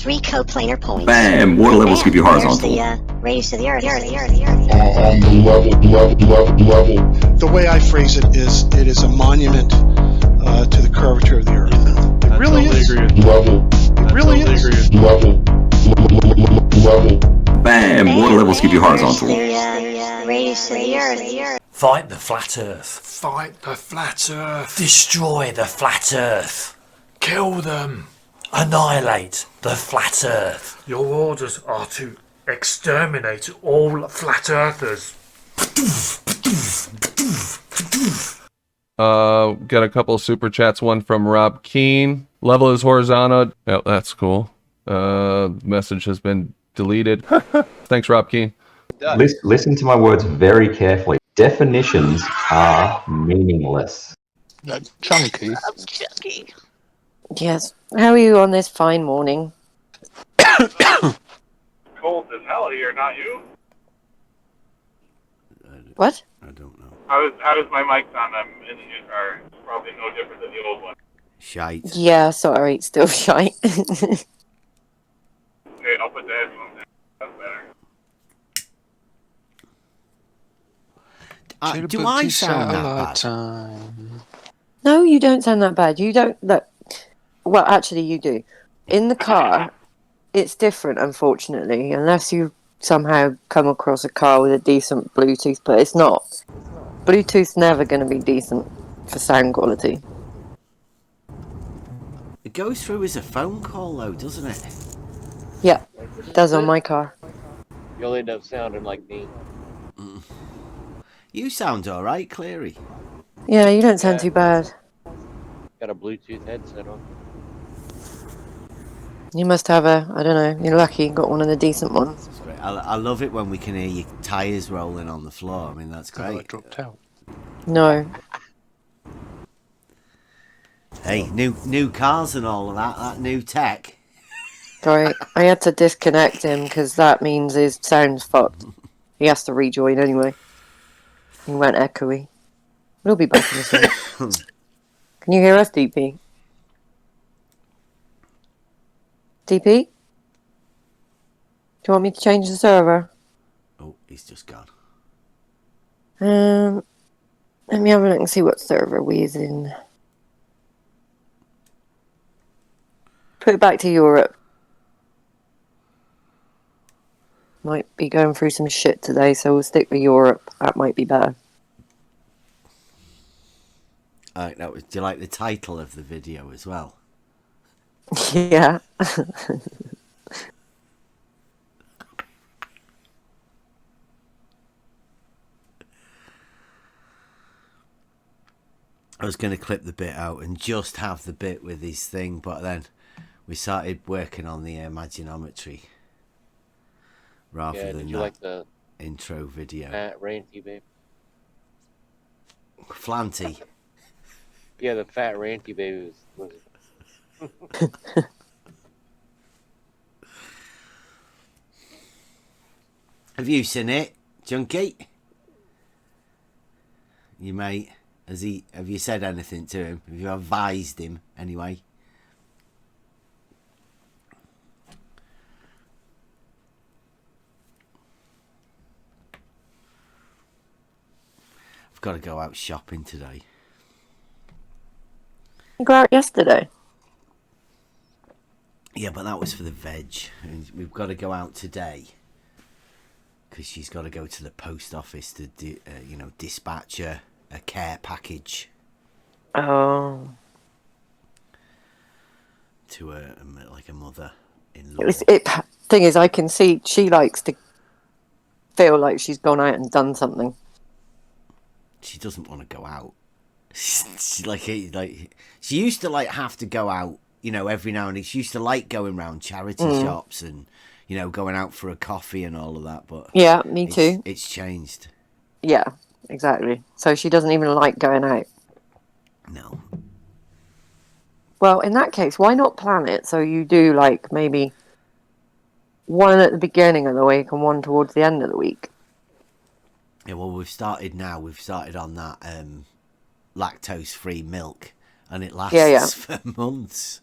3 coplanar points. Bam! Water levels give you horizontal. There's the radius of the Earth. On the level. The way I phrase it is a monument to the curvature of the Earth. It really is. Level. It really is. Level. Bam! Water levels give you horizontal. The radius of the Earth. Fight the flat Earth. Fight the flat Earth. Destroy the flat Earth. Kill them. Annihilate the flat Earth. Your orders are to exterminate all flat earthers. Got a couple super chats. One from Rob Keane. Level is horizontal. Oh, that's cool. Message has been deleted. Thanks, Rob Keane. Listen to my words very carefully. Definitions are meaningless. Chunky. Yes. How are you on this fine morning? Cold as hell here, not you? What? I don't know. How does my mic sound? I'm in the new car. It's probably no different than the old one. Shite. Yeah, sorry, it's still shite. Okay, I'll put the headphones in. That's better. Do I sound that bad? No, you don't sound that bad. You don't look. Well, actually, you do. In the car, it's different, unfortunately, unless you somehow come across a car with a decent Bluetooth, but it's not. Bluetooth's never going to be decent for sound quality. It goes through as a phone call, though, doesn't it? Yeah, it does on my car. You'll end up sounding like me. You sound alright, Cleary. Yeah, you don't sound too bad. Got a Bluetooth headset on. You must have I don't know, you're lucky you got one of the decent ones. I love it when we can hear your tyres rolling on the floor. I mean, that's great. I dropped out. No. Hey, new cars and all of that new tech. Sorry, I had to disconnect him because that means his sound's fucked. He has to rejoin anyway. He went echoey. We'll be back in a second. Can you hear us, DP? DP? Do you want me to change the server? Oh, he's just gone. Let me have a look and see what server we're in. Put it back to Europe. Might be going through some shit today, so we'll stick with Europe. That might be better. Do you like the title of the video as well? Yeah. I was going to clip the bit out and just have the bit with his thing, but then we started working on the imaginometry rather than you like the intro video. Fat ranty baby. Flanty. Yeah, the fat ranty baby was Have you seen it, Junkie? You mate, have you said anything to him? Have you advised him anyway? I've got to go out shopping today. You go out yesterday? Yeah, but that was for the veg. And we've got to go out today because she's got to go to the post office to dispatch a care package. Oh. To a mother-in-law. Thing is, I can see she likes to feel like she's gone out and done something. She doesn't want to go out. She she used to have to go out, every now and then. She used to like going around charity shops and going out for a coffee and all of that. But yeah, me too. It's changed. Yeah, exactly. So she doesn't even like going out. No. Well, in that case, why not plan it so you do maybe one at the beginning of the week and one towards the end of the week? Yeah, well, we've started now. We've started on that lactose-free milk, and it lasts for months.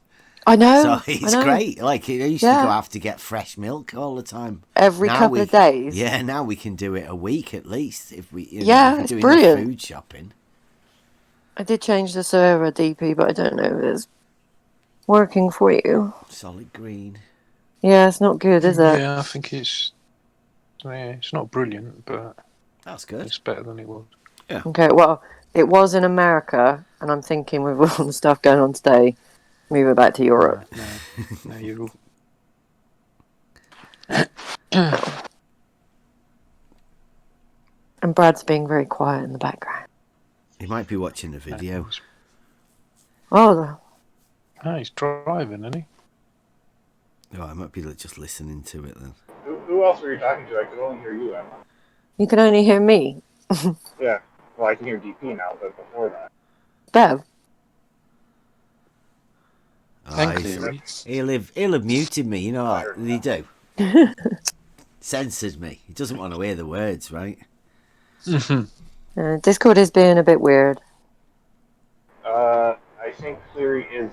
I know. So it's I know. great. Like, I used to go have to get fresh milk all the time. Every couple of days. Yeah, now we can do it a week at least if we. If we It's do brilliant. enough food shopping. I did change the server, DP, but I don't know if it's working for you. Solid green. Yeah, it's not good, is it? Yeah, I think it's not brilliant, but that's good. It's better than it was. Yeah. Okay, well, it was in America, and I'm thinking with all the stuff going on today, move it back to Europe. No, you. And Brad's being very quiet in the background. He might be watching the video. Oh, he's driving, isn't he? Oh, I might be just listening to it then. Who else were you talking to? I could only hear you, Emma. you can only hear me. Yeah. Well, I can hear DP now, but before that. Bev. He'll have muted me. You know what did he do? Censored me. He doesn't want to hear the words, right? Discord is being a bit weird. I think Cleary's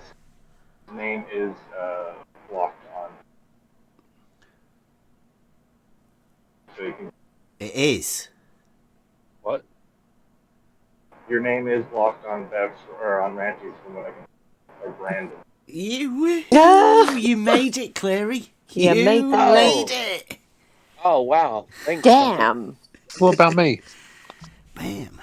name is blocked on. So you can. It is. What? Your name is blocked on Bev's or on Ranty's from what I can. Or Brandon. You made it, Clary. You made it. Oh wow! Thanks. Damn. What about me? Bam.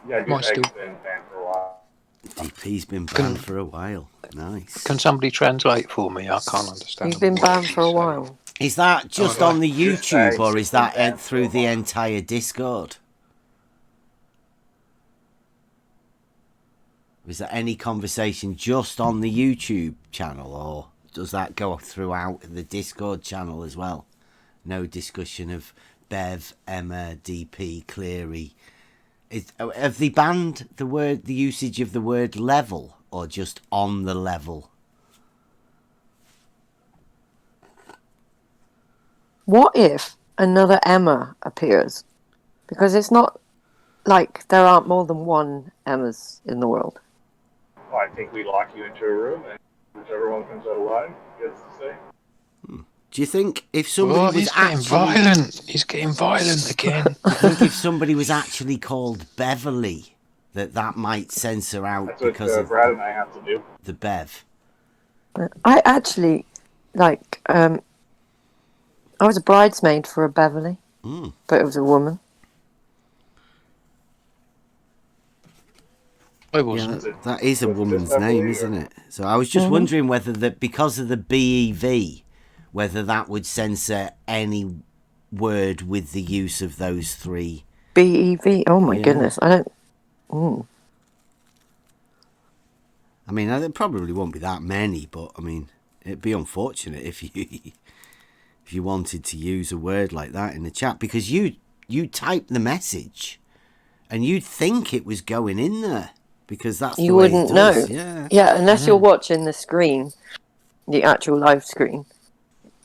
Yeah, Might still- been banned for a while. DP's been banned for a while. Nice. Can somebody translate for me? I can't understand. He's been banned for a while. Is that just Oh, on the Just YouTube, say or is that banned through for a the while. entire Discord? Is there any conversation just on the YouTube channel, or does that go throughout the Discord channel as well? No discussion of Bev, Emma, DP, Cleary. Have they banned the usage of the word level, or just on the level? What if another Emma appears? Because it's not like there aren't more than one Emmas in the world. Well, I think we lock you into a room, and whichever one comes out alive gets to say. Do you think if somebody Oh, was he's getting actually violent. He's getting violent again. I think if somebody was actually called Beverly, that might censor out That's what because of Brad and I have to do. the Bev. I actually, like, I was a bridesmaid for a Beverly, but it was a woman. I wasn't. Yeah, that is a woman's name, isn't it? So I was just wondering whether that because of the BEV, whether that would censor any word with the use of those three. BEV. Oh my Yeah. goodness, I don't. I mean, there probably won't be that many, but I mean, it'd be unfortunate if you wanted to use a word like that in the chat, because you type the message and you'd think it was going in there, because that's the You way it wouldn't know. does. Yeah. Yeah, unless you're watching the screen, the actual live screen,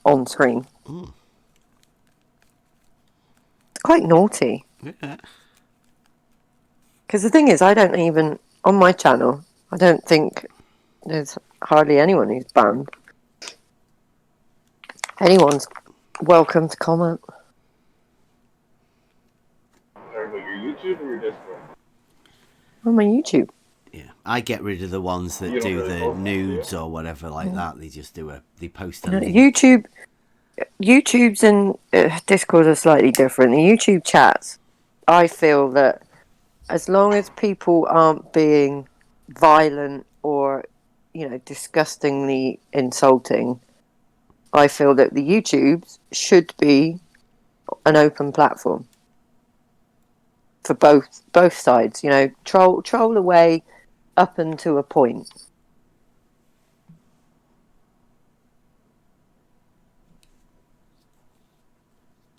on screen. It's quite naughty. Yeah. Because the thing is, I don't even, on my channel, I don't think there's hardly anyone who's banned. Anyone's welcome to comment. Sorry, but your YouTube or your Discord? On my YouTube. Yeah, I get rid of the ones that You don't do really the post them, do you? nudes or whatever like that. They just they post a No, link. YouTube's and Discord are slightly different. The YouTube chats, I feel that as long as people aren't being violent or, disgustingly insulting, I feel that the YouTubes should be an open platform for both sides. Troll away up until a point.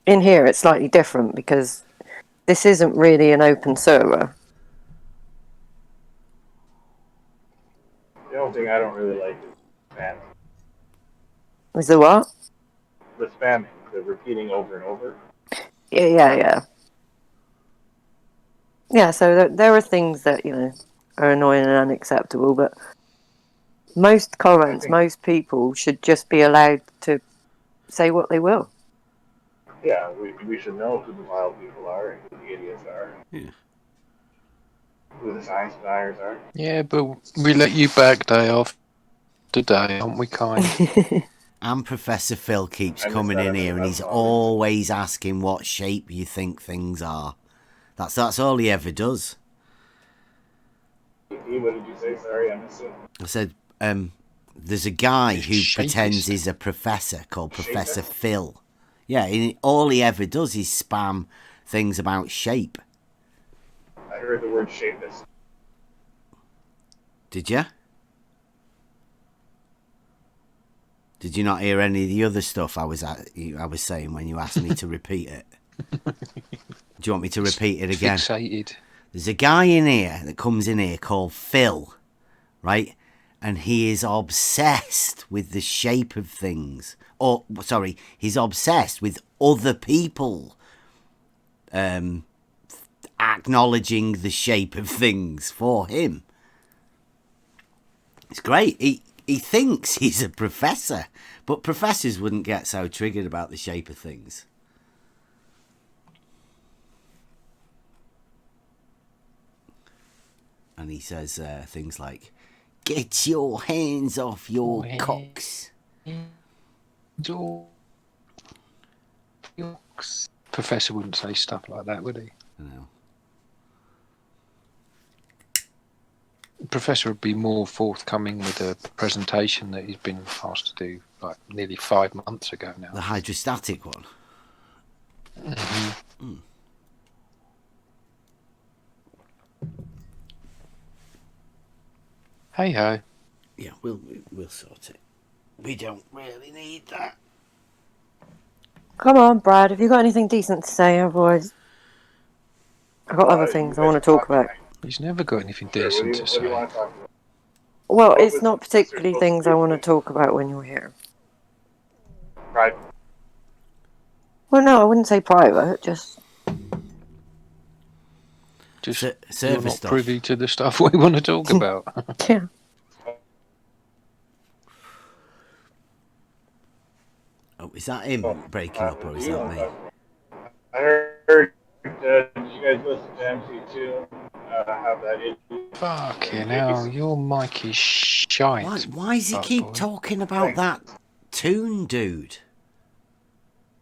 In here, it's slightly different because this isn't really an open server. The only thing I don't really like is spam. Is the what? The spamming, the repeating over and over. Yeah. Yeah, so there are things that, are annoying and unacceptable, but most comments, most people should just be allowed to say what they will. Yeah, we should know who the wild people are and who the idiots are. Yeah. Who the science deniers are. Yeah, but we let you back day after day, aren't we kind? And Professor Phil keeps I miss coming that in every here and he's time. always asking what shape you think things are. That's all he ever does. What did you say? Sorry, I missed it. I said, there's a guy who Shapist. pretends he's a professor called Professor Phil. Yeah, all he ever does is spam things about shape. I heard the word shapist. Did you? Did you not hear any of the other stuff I was saying when you asked me to repeat it? Do you want me to repeat it again? Fixated. There's a guy in here that comes in here called Phil, right? And he is obsessed with the shape of things. Or, sorry, he's obsessed with other people acknowledging the shape of things for him. It's great. He thinks he's a professor, but professors wouldn't get so triggered about the shape of things. And he says things like, "Get your hands off your cocks." Professor wouldn't say stuff like that, would he? No. Professor would be more forthcoming with a presentation that he's been asked to do like nearly 5 months ago now. The hydrostatic one. Mm-hmm. Mm. Hey ho. Yeah, we'll sort it. We don't really need that. Come on, Brad. Have you got anything decent to say? Otherwise, I've got other things I want to talk about. He's never got anything decent to What do you say. want to talk about? Well, What it's was not Professor particularly supposed things to I do want to today? talk about when you're here. Private. Well, no, I wouldn't say private. Just You're service not stuff. privy to the stuff we want to talk about. yeah. Oh, is that him breaking up, or is that me? I heard. Did you guys listen to MC2? Have that idiot? Fucking hell, your mic is shite. Why does he keep talking about that Toon dude?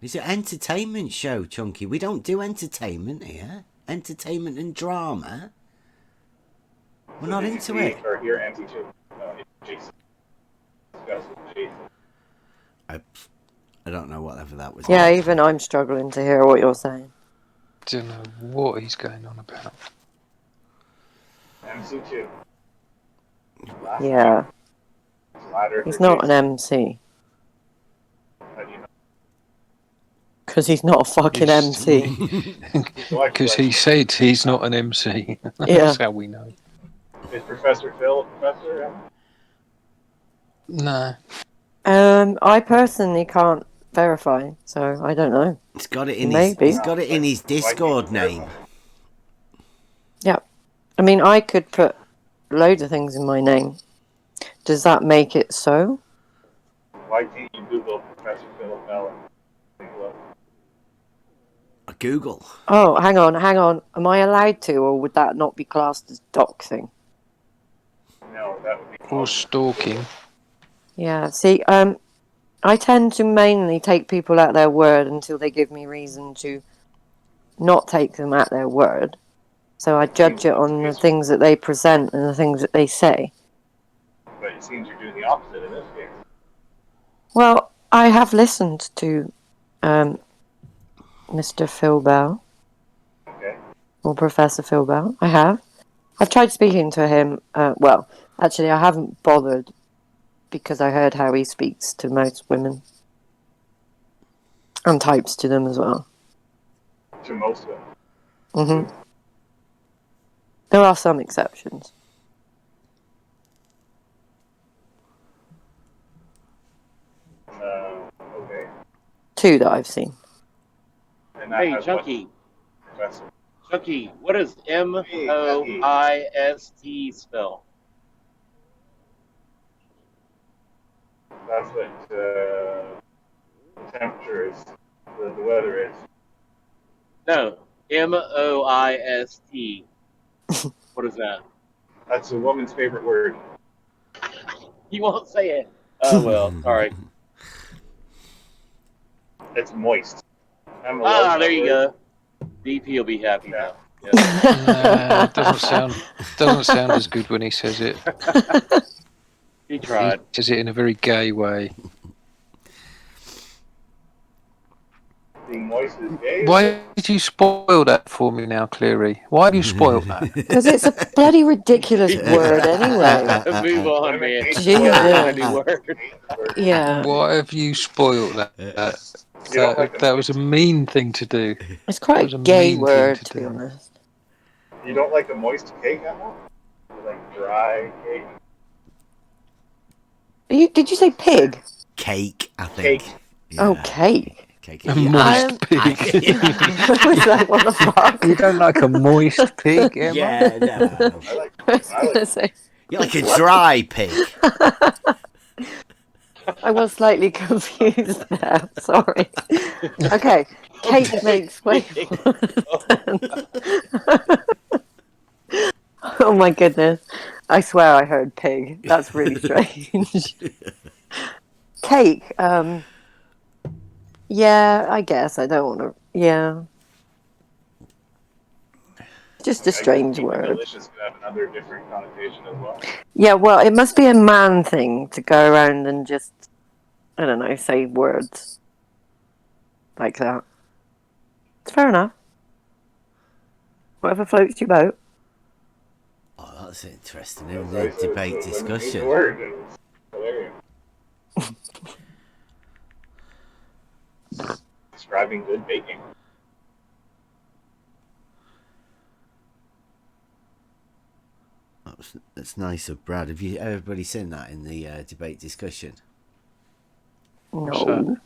It's an entertainment show, Chunky. We don't do entertainment here. Entertainment and drama. We're not into it. Or hear MC2? Jason. Discuss with Jason. I don't know whatever that was. Yeah, even I'm struggling to hear what you're saying. Don't know what he's going on about. MC2. Yeah. He's not an MC. Because he's not a fucking MC. Because he said he's not an MC. That's how we know. Is Professor Phil a professor? No. I personally can't verify, so I don't know. He's got it in Maybe. He's got it in his Discord name. Yeah. I mean, I could put loads of things in my name. Does that make it so? Why can't you Google Professor Phil Bell? Google. Oh, hang on. Am I allowed to, or would that not be classed as doxing? No, that would be. Or stalking. Yeah, see, I tend to mainly take people at their word until they give me reason to not take them at their word. So I judge it on the things that they present and the things that they say. But it seems you're doing the opposite in this case. Well, I have listened to Mr. Phil Bell. Okay. Or Professor Phil Bell. I have. I've tried speaking to him. Well, actually, I haven't bothered because I heard how he speaks to most women. And types to them as well. To most of them. Mm-hmm. There are some exceptions. Okay. 2 that I've seen. And that Hey, has Chunky. what professor? Chunky, what does MOIST spell? That's what the temperature is. The weather is. No, Moist. What is that? That's a woman's favorite word. He won't say it. Oh well, sorry. It's moist. I'm gonna love There that you word. go. DP will be happy now. Nah, doesn't sound as good when he says it. He tried. He says it in a very gay way. Being moist is gay. Why did you spoil that for me now, Cleary? Why have you spoiled that? Because it's a bloody ridiculous word anyway. Move on, Women man. hate Jesus. Find a new word. Yeah. Why have you spoiled that? You don't like That was a mean thing to do. It's That quite was a a gay mean word, thing to be do. honest. You don't like a moist cake, Emma? You like dry cake? Did you say pig? Cake, I think. Cake. Yeah. Oh, cake. Cake. A moist pig. I was like, what the fuck? You don't like a moist pig, Emma? Yeah, no. I was gonna say. You like a dry pig. I was slightly confused there. Sorry. Okay. Cake makes way more sense. Oh my goodness. I swear I heard pig. That's really strange. Cake. Yeah, I guess. I don't want to. Yeah. Just a strange word. Delicious could have another different connotation as well. Yeah, well, it must be a man thing to go around and just, I don't know, say words like that. It's fair enough. Whatever floats your boat. Oh, that's interesting. In the debate discussion. Describing good baking. That's nice of Brad. Have you everybody seen that in the debate discussion? No.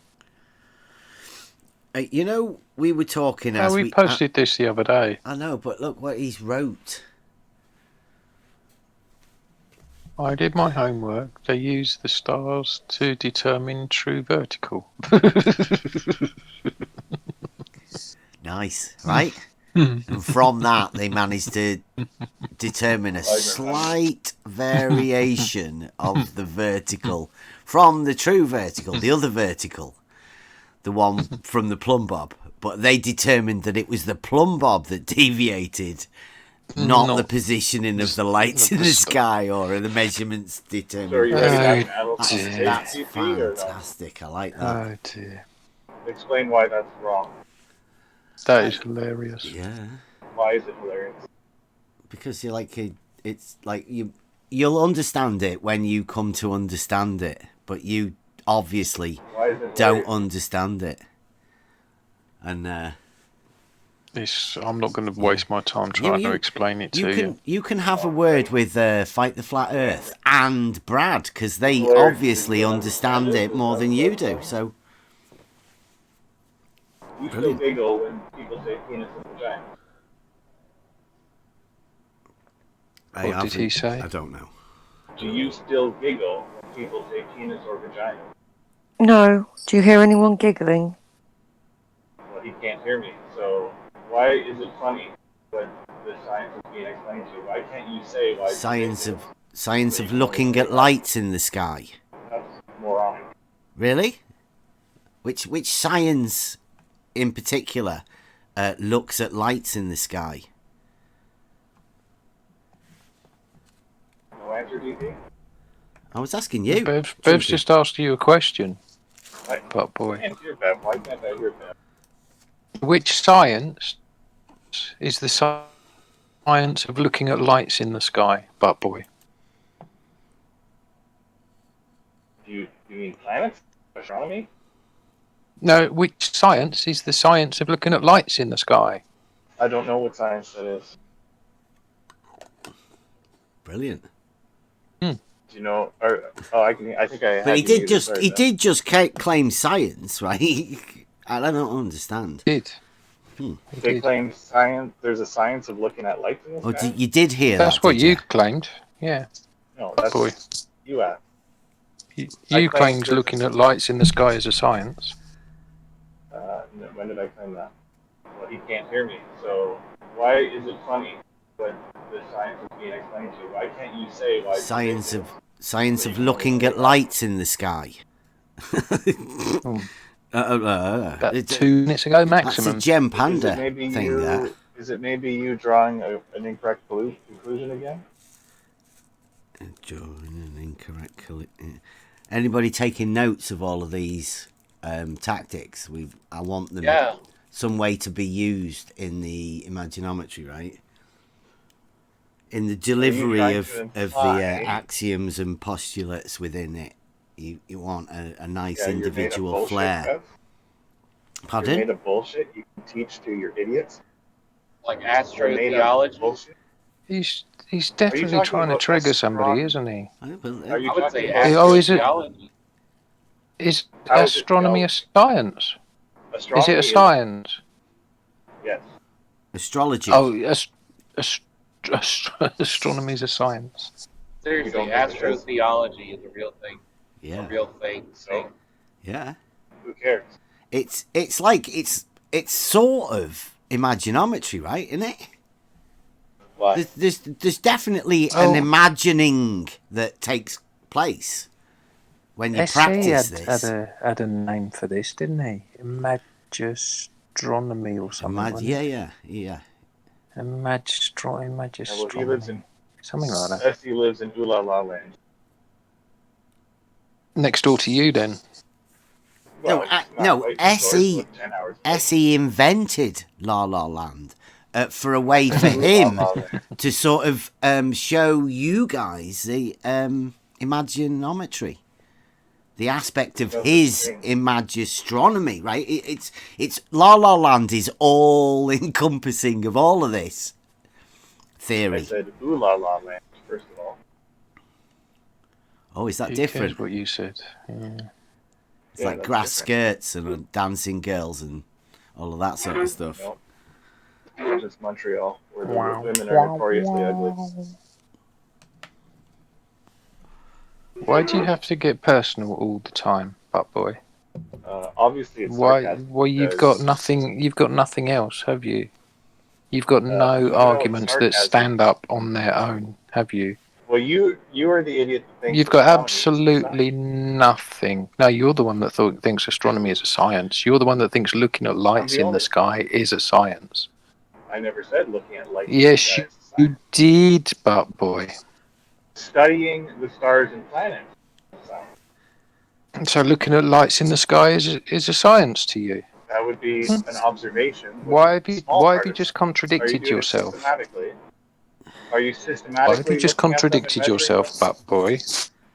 You know, we were talking No, as we posted this the other day. I know, but look what he's wrote. I did my homework. They use the stars to determine true vertical. Nice, right? And from that, they managed to determine a slight variation of the vertical from the true vertical, the other vertical, the one from the plumb bob. But they determined that it was the plumb bob that deviated, not the positioning of the lights in the sky or the measurements determined. So are you ready to have That's TP or no? fantastic. I like that. Oh dear. Explain why that's wrong. That is hilarious. Yeah. Why is it hilarious? Because you're like it's like you'll understand it when you come to understand it, but you obviously don't understand it. And I'm not going to waste my time trying to explain it to you. You can have a word with Fight the Flat Earth and Brad, because they obviously understand it more than you do. So You still giggle when people say penis and vagina. What did he say? I don't know. Do you still giggle when people say penis or vagina? No. Do you hear anyone giggling? Well, he can't hear me. So why is it funny when the science is being explained to you? Why can't you say why? Science of looking at lights in the sky. That's moronic. Really? Which science in particular looks at lights in the sky? No answer, DP? I was asking you. Bev's just asked you a question. But boy. I can't hear Bev. Why can't I hear Bev? Which science is the science of looking at lights in the sky, butt boy? Do you mean planets? Astronomy? No, which science is the science of looking at lights in the sky? I don't know what science that is. Brilliant. Do you know? I think I. But he did just claim science, right? I don't understand. Did. They claim science. There's a science of looking at lights in the sky. You did hear that? That's what you claimed. Yeah. No, that's boy. You asked. You claimed looking at lights in the sky as a science. When did I claim that? Well, he can't hear me. So why is it funny when the science is being explained to you? Why can't you say why? Science of looking at lights in the sky. About 2 minutes ago maximum. That's a Gem Panda thing. Is it maybe you drawing an incorrect conclusion again? Drawing an incorrect. Anybody taking notes of all of these tactics? I want them some way to be used in the Imaginometry, right? In the delivery of the axioms and postulates within it, you want a nice individual flair. Pardon? You're made of bullshit you can teach to your idiots? Like astrotheology? He's definitely trying to trigger somebody, isn't he? I would say astrotheology. Is astronomy a science? Is it a science? Yes. Astrology. Oh, astronomy is a science. Seriously, astrotheology is a real thing. Yeah. A real thing. Yeah. Who cares? It's sort of Imaginometry, right? Isn't it? What? There's definitely an imagining that takes place when you practice this. Had a name for this, didn't he? Imagistronomy or something. Yeah. Imagistronomy. He lives in something like that. He lives in Ooh La La Land. Next door to you, then. Well, SE invented La La Land for a way for him to sort of show you guys the Imaginometry, the aspect of his Imagistronomy, right? It's La La Land is all encompassing of all of this theory. I said Ooh La La Land first of all. Oh, is that Who different? cares what you said? Yeah. It's like grass skirts and dancing girls and all of that sort of stuff. No. It's just Montreal, where the women are notoriously ugly. Why do you have to get personal all the time, butt boy? Obviously, it's why? sarcasm. Well, you've got nothing. You've got nothing else, have you? You've got no arguments that stand up on their own, have you? Well, you are the idiot that thinks you've got absolutely nothing. No, you're the one that thinks astronomy is a science. You're the one that thinks looking at lights in the sky is a science. I never said looking at lights. Yes, you did, butt boy. Studying the stars and planets. So looking at lights in the sky is a science to you. That would be an observation. Why have you just contradicted yourself? Are you systematically? Why have you just contradicted yourself, butt boy?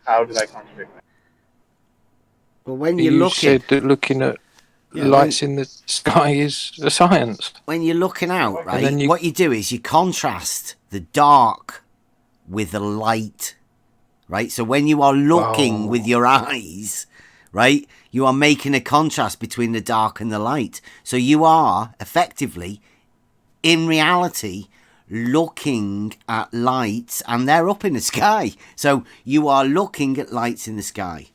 How did I contradict myself? Well, when you said that looking at lights in the sky is a science. When you're looking out, right? What you do is you contrast the dark with the light, right? So when you are looking with your eyes, right, you are making a contrast between the dark and the light. So you are effectively, in reality, looking at lights, and they're up in the sky. So you are looking at lights in the sky.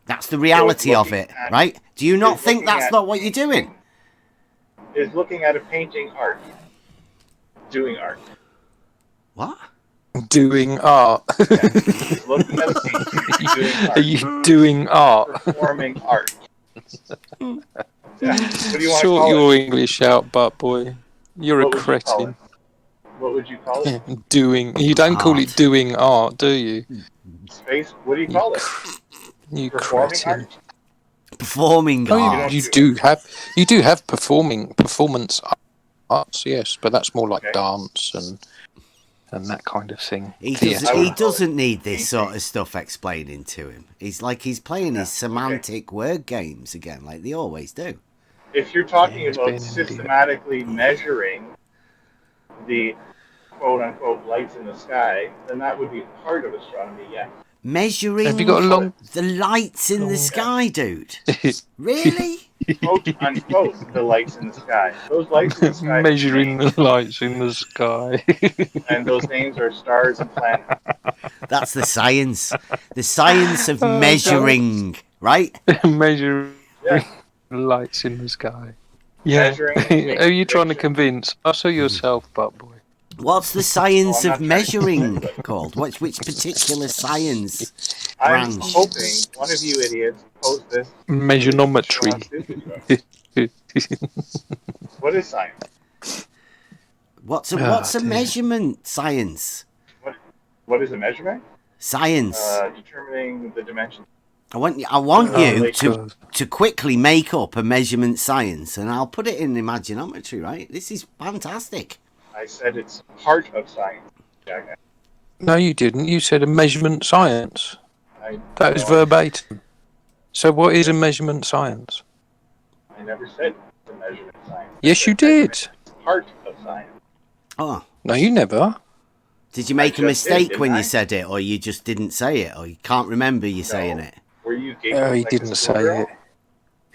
That's the reality of it, right? Do you not think that's not what you're doing? Is looking at a painting art. Doing art. What? Doing art. Looking at a painting, doing art. Are you doing art? Performing art. What do you want Sort to call your it? English out, butt boy. You're a cretin. What would you call it? Doing. You don't call it doing art, do you? Space. What do you call it? You Performing cretin. art. Performing art. You do have performance arts, yes, but that's more like dance and that kind of thing. He doesn't need this sort of stuff explaining to him. He's playing his semantic word games again, like they always do. If you're talking about systematically measuring the quote-unquote lights in the sky, then that would be part of astronomy, yes. Measuring have you got the lights in the sky, dude. Really? quote unquote, the lights in the sky. Those lights in the sky. Measuring the lights in the sky. And those names are stars and planets. That's the science. The science of Oh, measuring, right? Measuring Yeah. lights in the sky. Yeah. Measuring Who are you trying to fiction. convince? Us or yourself, butt boy? What's the science Well, of I'm not trying to measuring convince you. called? Which particular science I'm branch? hoping one of you idiots post this. Show how Measurometry. stupid you are. What is science? What's a dear. measurement science? What is a measurement? Science. Determining the dimension. I want you like, to quickly make up a measurement science, and I'll put it in imaginometry. Right? This is fantastic. I said it's part of science. Jackass. No, you didn't. You said a measurement science. That was No, verbatim. So what is a measurement science? I never said it's a measurement science. Yes, you did. Part of science. Oh. No, you never. Did you make a just did, mistake didn't when I? you said it, or you just didn't say it, or you can't remember you saying it? Were you giggling Oh, he like didn't a say schoolgirl? it.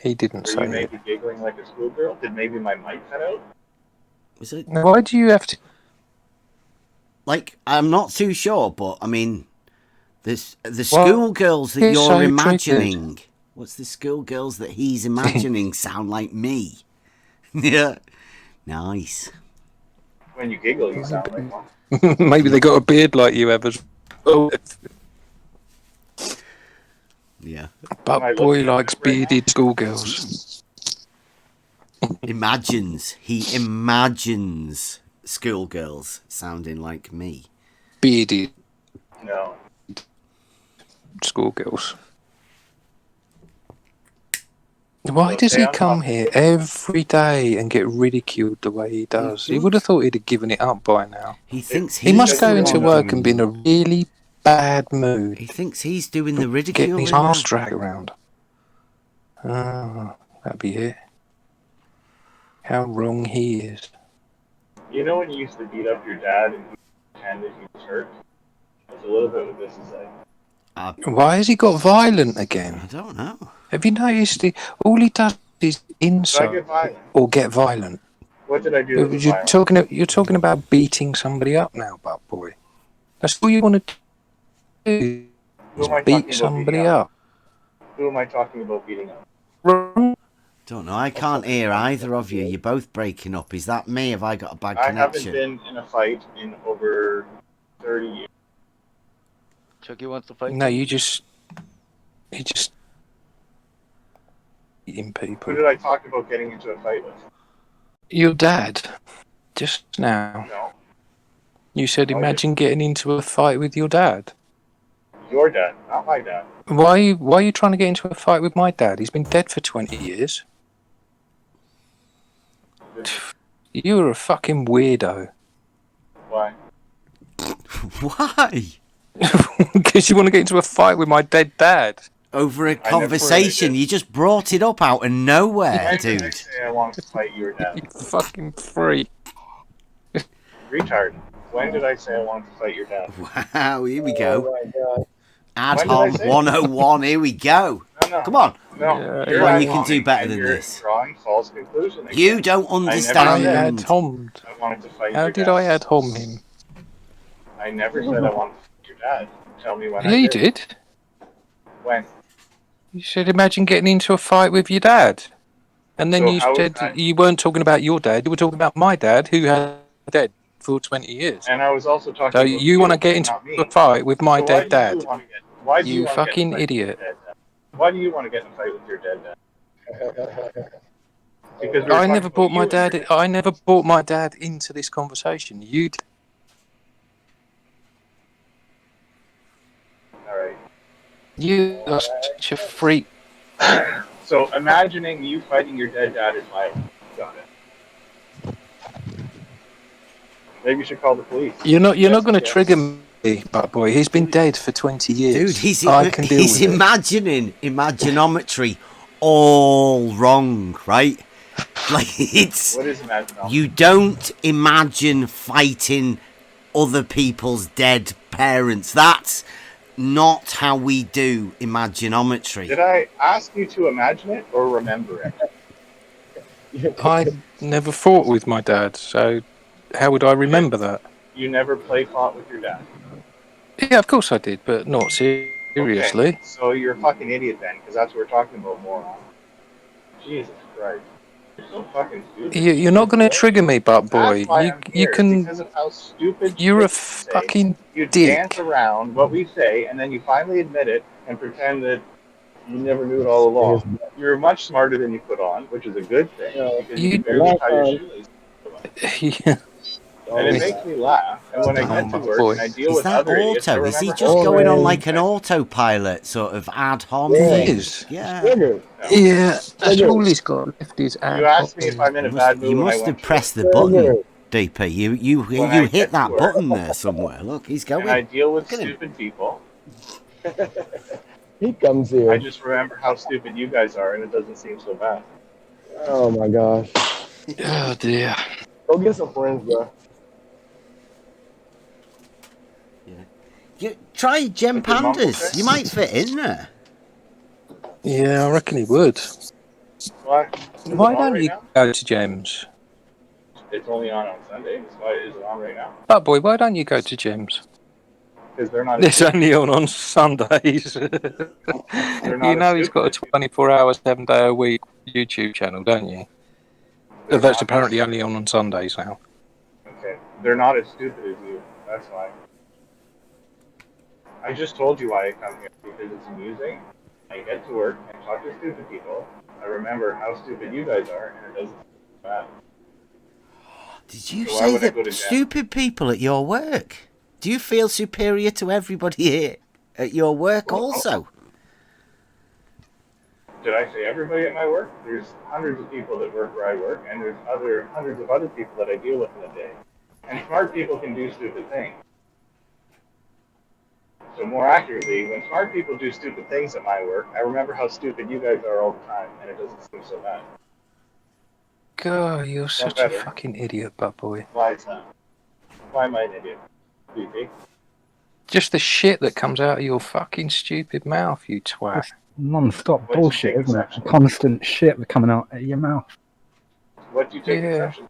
He didn't Were say you it. maybe giggling like a schoolgirl? Did maybe my mic cut out? Was it? Why do you have to? Like, I'm not too sure, but I mean, the Well, schoolgirls that he's you're so imagining. What's the schoolgirls that he's imagining sound like me? Yeah, nice. When you giggle, you sound like one. Maybe they got a beard like you have as well. Yeah. But boy likes bearded schoolgirls. He imagines schoolgirls sounding like me. Bearded No. schoolgirls. Why Well, does stay he on come top. here every day and get ridiculed the way he does? You would have thought he'd have given it up by now. He thinks He must go into doing- work and be in a really bad mood. He thinks he's doing the Getting ridiculing his now. arse dragged around. Oh, that'd be it. How wrong he is. You know when you used to beat up your dad and he pretended he was hurt? That's a little bit what this is like. Why has he got violent again? I don't know. Have you noticed all he does is Did I insult get violent? or get violent? What did I do that was You're violent? talking about beating somebody up now, butt boy. That's all you want to do. Who am I Is beat talking about somebody beating up. Who am I talking about beating up? Don't know. I can't hear either of you. You're both breaking up. Is that me? Have I got a bad I haven't connection? been in a fight in over 30 years. Chucky wants to fight. No, you just beating Who people. did I talk about getting into a fight with? Your dad, just now. No. You said, No, I imagine getting into a fight with your dad. Your dad, not my dad. Why are you trying to get into a fight with my dad? He's been dead for 20 years. You're a fucking weirdo. Why? Why? Because you want to get into a fight with my dead dad. Over a I never conversation. really did. You just brought it up out of nowhere, When did I dude. say I want to fight your dad? You fucking freak. Retard. When did I say I wanted to fight your dad? Wow, here we go. Oh my god. Ad When did I Hom say it? 101, here we go. No. Come on. No. Yeah, You're Come on, ad you can do homming better and than you're this. drawing false conclusions. You don't I understand. ad hommed. I wanted to fight How your did dad. I ad hom him? I never said I wanted to fight your dad. Tell me when Yeah, I you did. did. When? You said, imagine getting into a fight with your dad. And then So you how is said that- you weren't talking about your dad, you were talking about my dad, who had dead for 20 years. And I was also talking So about you want to get into not me. a fight with my So dead dad. Why do you You want to get in a fucking fight with your idiot. dead dad? Why do you want to get in a fight with your dead dad? Because we were I talking never about brought you my and your dad. I never brought my dad into this conversation. You did. All right. You are such a freak. So imagining you fighting your dead dad is violent. Got it. Maybe you should call the police. You're not Yes, going to yes. trigger me, but boy, he's been dead for 20 years. Dude, I can deal he's with it. imagining imaginometry all wrong, right? Like, it's... What is imaginometry? You don't imagine fighting other people's dead parents. That's not how we do imaginometry. Did I ask you to imagine it or remember it? I never fought with my dad, so how would I remember that? You never play fought with your dad. Yeah, of course I did, but not Okay, seriously. so you're a fucking idiot then, because that's what we're talking about, moron. Jesus Christ. You're so fucking stupid. You're not going to trigger me, butt That's boy. why I'm You here, can. because of how stupid You're a shit you say. fucking You dance dick. around what we say, and then you finally admit it and pretend that you never knew it all along. You're much smarter than you put on, which is a good thing, because you You. can barely tie your shoelaces. Yeah. And it makes me laugh. And when I get to work and I deal Is with that other idiots, I auto? Is he remember just how going on stupid like you an guys autopilot sort of ad hom He thing? is. Yeah. Yeah, that's all he's got left is You ad asked hoc. me if I'm in a bad mood You when I must went have to work. pressed the button, DP. You When I hit get to that work button there somewhere. Look, he's going. and I deal with Look at him. stupid people, He comes here. I just remember how stupid you guys are, and it doesn't seem so bad. Oh my gosh. Oh dear. Go get some friends, bro. You try Gem What did Mumble Pandas. say? You might fit in there. Yeah, I reckon he would. Why? Is it Why on don't right you now? go to Gems? It's only on Sundays. Why is it on right now? Butt boy, why don't you go to Gems? Because they're not. It's only on Sundays. They're You not as know he's got a stupid. 24-hour, 7-day-a-week YouTube channel, don't you? They're That's not apparently only on Sundays now. Okay, they're not as stupid as you. That's why. I just told you why I come here, because it's amusing. I get to work and talk to stupid people. I remember how stupid you guys are, and it doesn't seem bad. Did you So why say would I go to that Gem? stupid people at your work? Do you feel superior to everybody here at your work also? Did I say everybody at my work? There's hundreds of people that work where I work, and there's hundreds of other people that I deal with in a day. And smart people can do stupid things. So more accurately, when smart people do stupid things at my work, I remember how stupid you guys are all the time, and it doesn't seem so bad. God, you're such a better. fucking idiot, butt boy. Why is that? Why am I an idiot? BP? Just the shit that comes out of your fucking stupid mouth, you twat. It's non-stop What do you bullshit, take isn't it? exception? Constant shit coming out of your mouth. What do you take Yeah. exception?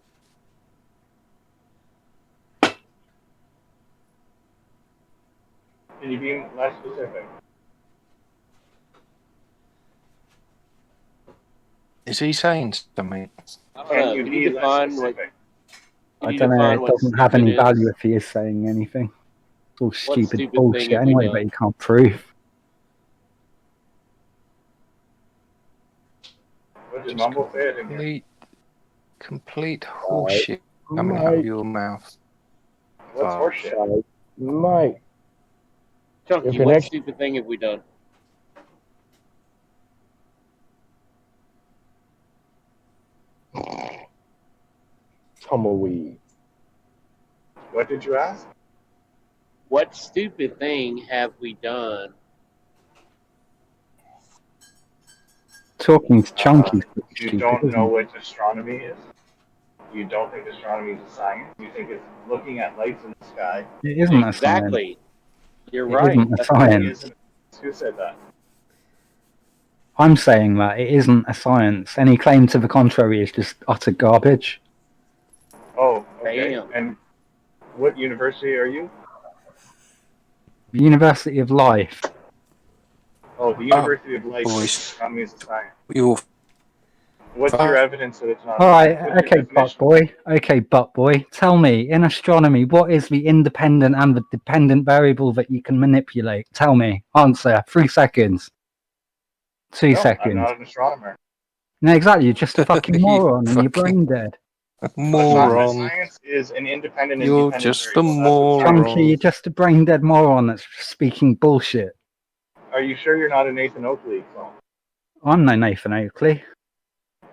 Can you be less specific? Is he saying something? Can you Can be you less define what? specific? I Can you don't know, define it what doesn't have stupid any is? value if he is saying anything. It's all stupid stupid thing bullshit have we anyway, done? but you can't prove. What did Mumble say? I didn't hear. Complete horseshit coming out of your mouth. What's horseshit? Mike. Chunky, If your what next- stupid thing have we done? Tumbleweed. What did you ask? What stupid thing have we done? Talking to Chunky's You stupid, don't isn't know it? what astronomy is? You don't think astronomy is a science? You think it's looking at lights in the sky? It isn't a science. Exactly. You're It right. isn't a That's It science. isn't. Who said that? I'm saying that it isn't a science. Any claim to the contrary is just utter garbage. Oh, okay. Damn. And what university are you? The University of Life. Oh, the University of Life. boys. Astronomy is a science. You're What's your evidence that it's not? Alright, What's your okay, butt definition? boy. Okay, butt boy. Tell me, in astronomy, what is the independent and the dependent variable that you can manipulate? Tell me. Answer. 3 seconds. 2 No, I'm seconds. not an astronomer. No, exactly. You're just a fucking You moron and you're fucking brain dead. moron. Science is an independent and You're dependent just a variable. That's what science Chunky, moron. you're just a brain dead moron that's speaking bullshit. is. Are you sure you're not a Nathan Oakley clone? I'm no Nathan Oakley.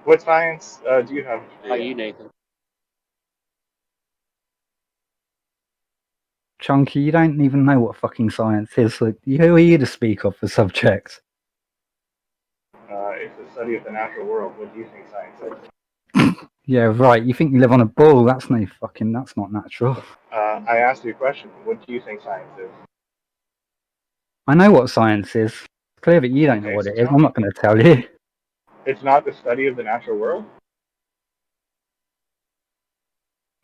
What science do you have? How you, Nathan? Chunky, you don't even know what fucking science is. So who are you to speak of the subject? It's the study of the natural world. What do you think science is? Yeah, right. You think you live on a ball? That's not natural. I asked you a question. What do you think science is? I know what science is. It's clear that you don't know Okay, what so it is. tell I'm me. not going to tell you. It's not the study of the natural world?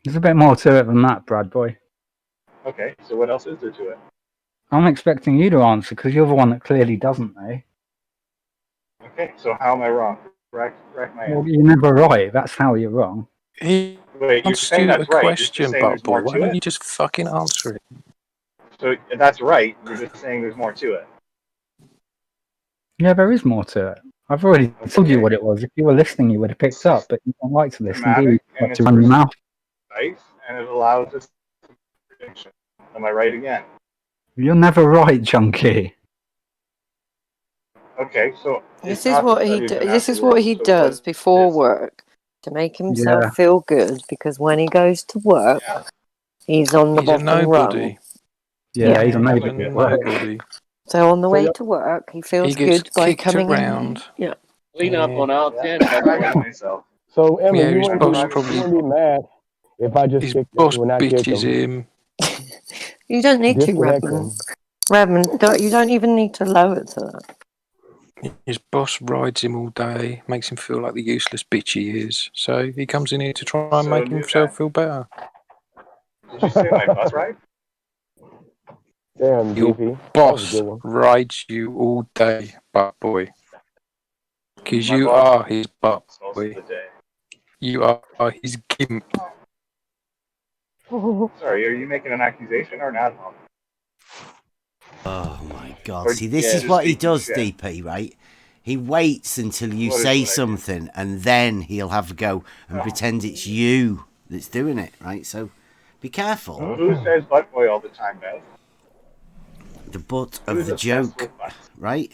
There's a bit more to it than that, Brad boy. Okay, so what else is there to it? I'm expecting you to answer because you're the one that clearly doesn't know. Okay, so how am I wrong? Correct my Well, answer. you're never right. That's how you're wrong. He Wait, you're asked saying you a that's right. You're just question, saying butt there's more boy. Why to don't it. you just fucking answer it? So that's right. You're just saying there's more to it. Yeah, there is more to it. I've already told you what it was. If you were listening, you would have picked up, but you don't like to listen, do you? Systematic You and like to it's run your mouth. precise and it allows us prediction. Am I right again? You're never right, Chunky. Okay, so This it's is not the what he study of the this natural is what world. he So does what before is it? work to make himself Yeah. feel good, because when he goes to work, he's on the He's a bottom rung. nobody. Yeah, he's a That's a nobody good at work. Nobody. So on the So way y'all, to work, he He feels gets good by kicked coming in. around. Yeah. Clean up Yeah. on aisle 10, I'm bud proud of boy. myself. so Emma, Yeah, you his wouldn't boss be probably mad if I just his kicked boss him when I kick bitches him, him. You don't need to, disconnect Redmond. him. Redmond, you don't even need to lower to that. His boss rides him all day, makes him feel like the useless bitch he is. So he comes in here to try and So make do himself that. feel better. Did you say my bus ride? Damn, Your GP, that was a boss good one. rides you all day, butt boy. Because My you boss are his butt most of boy. the day. You are his gimp. Sorry, are you making an accusation or an ad hoc? Oh my god. Or See, this yeah, is just what he speaking does, shit. DP, right? He waits until you What is say what I do? something and then he'll have a go and pretend it's you that's doing it, right? So be careful. Who says butt boy all the time, Beth? The butt of Who's the obsessed joke, with butts? right?